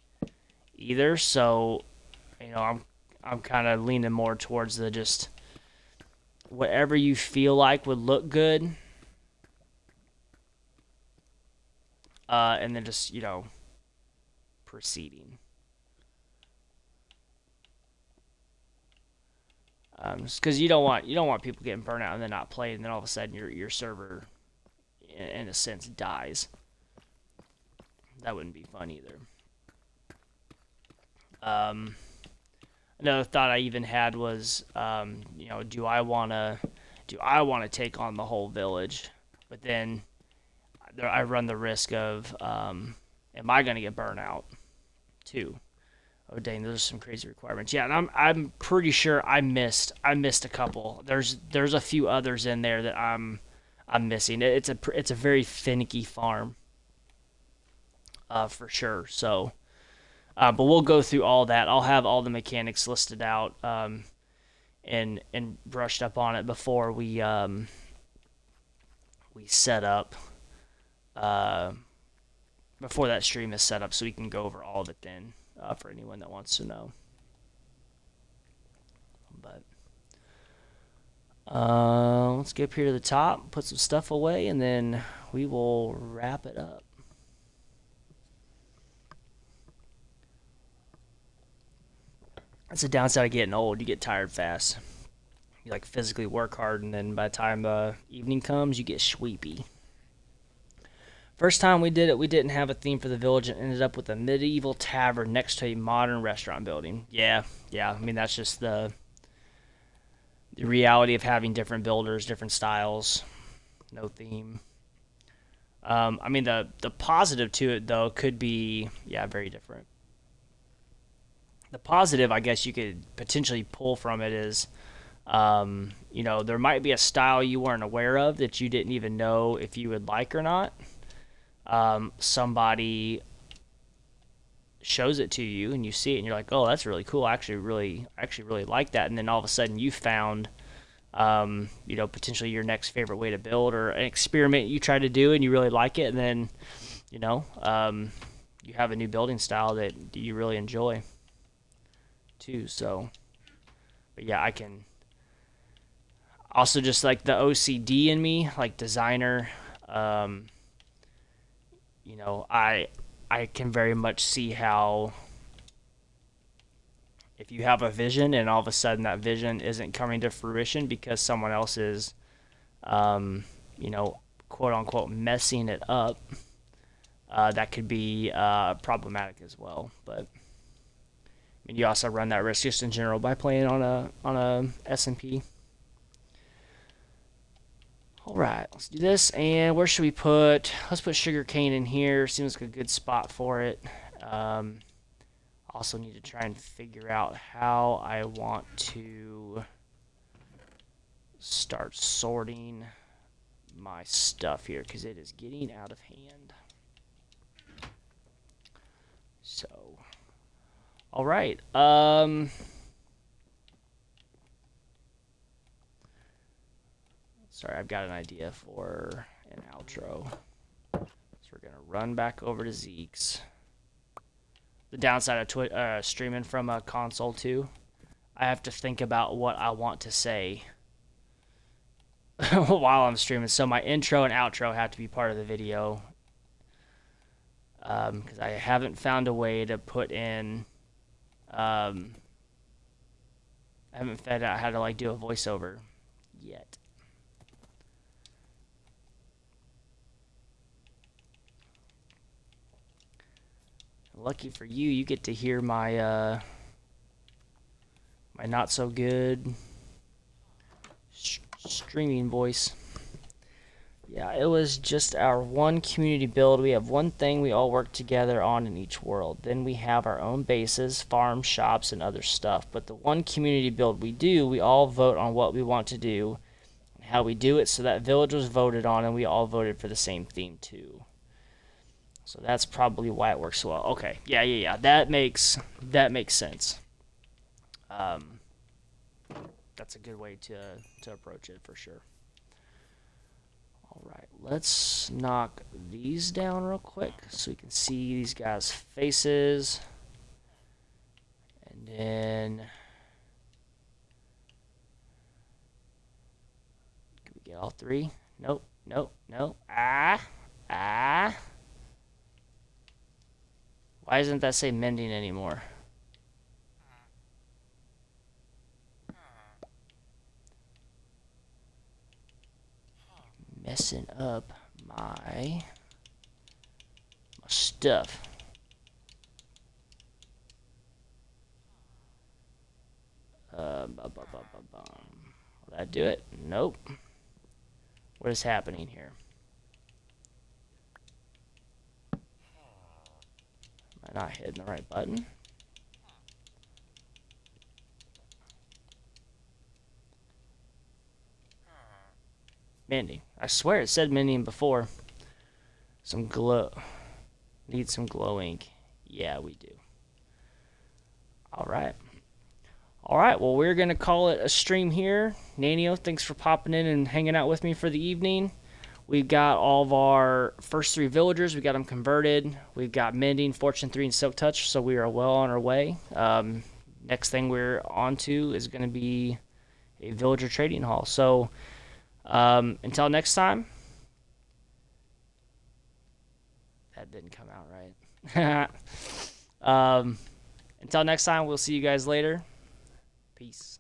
either. So, I'm kind of leaning more towards the just whatever you feel like would look good, and then just proceeding. Just because you don't want people getting burnt out and then not playing, and then all of a sudden your server, in a sense, dies. That wouldn't be fun either. Another thought I even had was, do I want to take on the whole village? But then I run the risk of, am I going to get burnt out too? Oh dang, those are some crazy requirements. Yeah, and I'm pretty sure I missed a couple. There's a few others in there that I'm missing. It's a very finicky farm, for sure. So, but we'll go through all that. I'll have all the mechanics listed out, and brushed up on it before we set up, before that stream is set up, so we can go over all of it then. For anyone that wants to know. But let's get up here to the top, put some stuff away, and then we will wrap it up. That's the downside of getting old. You get tired fast. You physically work hard, and then by the time evening comes, you get sleepy. First time we did it, we didn't have a theme for the village and ended up with a medieval tavern next to a modern restaurant building. Yeah. I mean, that's just the reality of having different builders, different styles, no theme. I mean, the positive to it, though, could be, very different. The positive, I guess you could potentially pull from it is, there might be a style you weren't aware of that you didn't even know if you would like or not. Somebody shows it to you and you see it and you're like, oh, that's really cool. I actually really like that. And then all of a sudden you found, potentially your next favorite way to build or an experiment you try to do and you really like it. And then, you have a new building style that you really enjoy too. So, but yeah, I can also just like the OCD in me, like designer, I can very much see how if you have a vision and all of a sudden that vision isn't coming to fruition because someone else is, quote unquote, messing it up, that could be problematic as well. But mean, you also run that risk just in general by playing on a SMP. All right, let's do this. And where should we put? Let's put sugarcane in here. Seems like a good spot for it. Also need to try and figure out how I want to start sorting my stuff here because it is getting out of hand. So, all right. Sorry, I've got an idea for an outro. So we're gonna run back over to Zeke's. The downside of streaming from a console too, I have to think about what I want to say while I'm streaming. So my intro and outro have to be part of the video because I haven't found a way to put in. I haven't figured out how to like do a voiceover yet. Lucky for you, you get to hear my my not so good streaming voice. Yeah, it was just our one community build. We have one thing we all work together on in each world. Then we have our own bases, farms, shops, and other stuff. But the one community build we do, we all vote on what we want to do and how we do it. So that village was voted on, and we all voted for the same theme too. So that's probably why it works so well. Okay, yeah. That makes sense. That's a good way to approach it for sure. All right, let's knock these down real quick so we can see these guys' faces. And then can we get all three? Nope. Ah. Why doesn't that say mending anymore? Messing up my stuff. Will that do it? Nope. What is happening here? Am I not hitting the right button? Mending. I swear it said mending before. Some glow. Need some glow ink. Yeah, we do. Alright. Alright, well, we're going to call it a stream here. Nanio, thanks for popping in and hanging out with me for the evening. We've got all of our first three villagers. We got them converted. We've got mending, fortune 3, and silk touch, so we are well on our way. Next thing we're on to is going to be a villager trading hall. So until next time. That didn't come out right. Until next time, we'll see you guys later. Peace.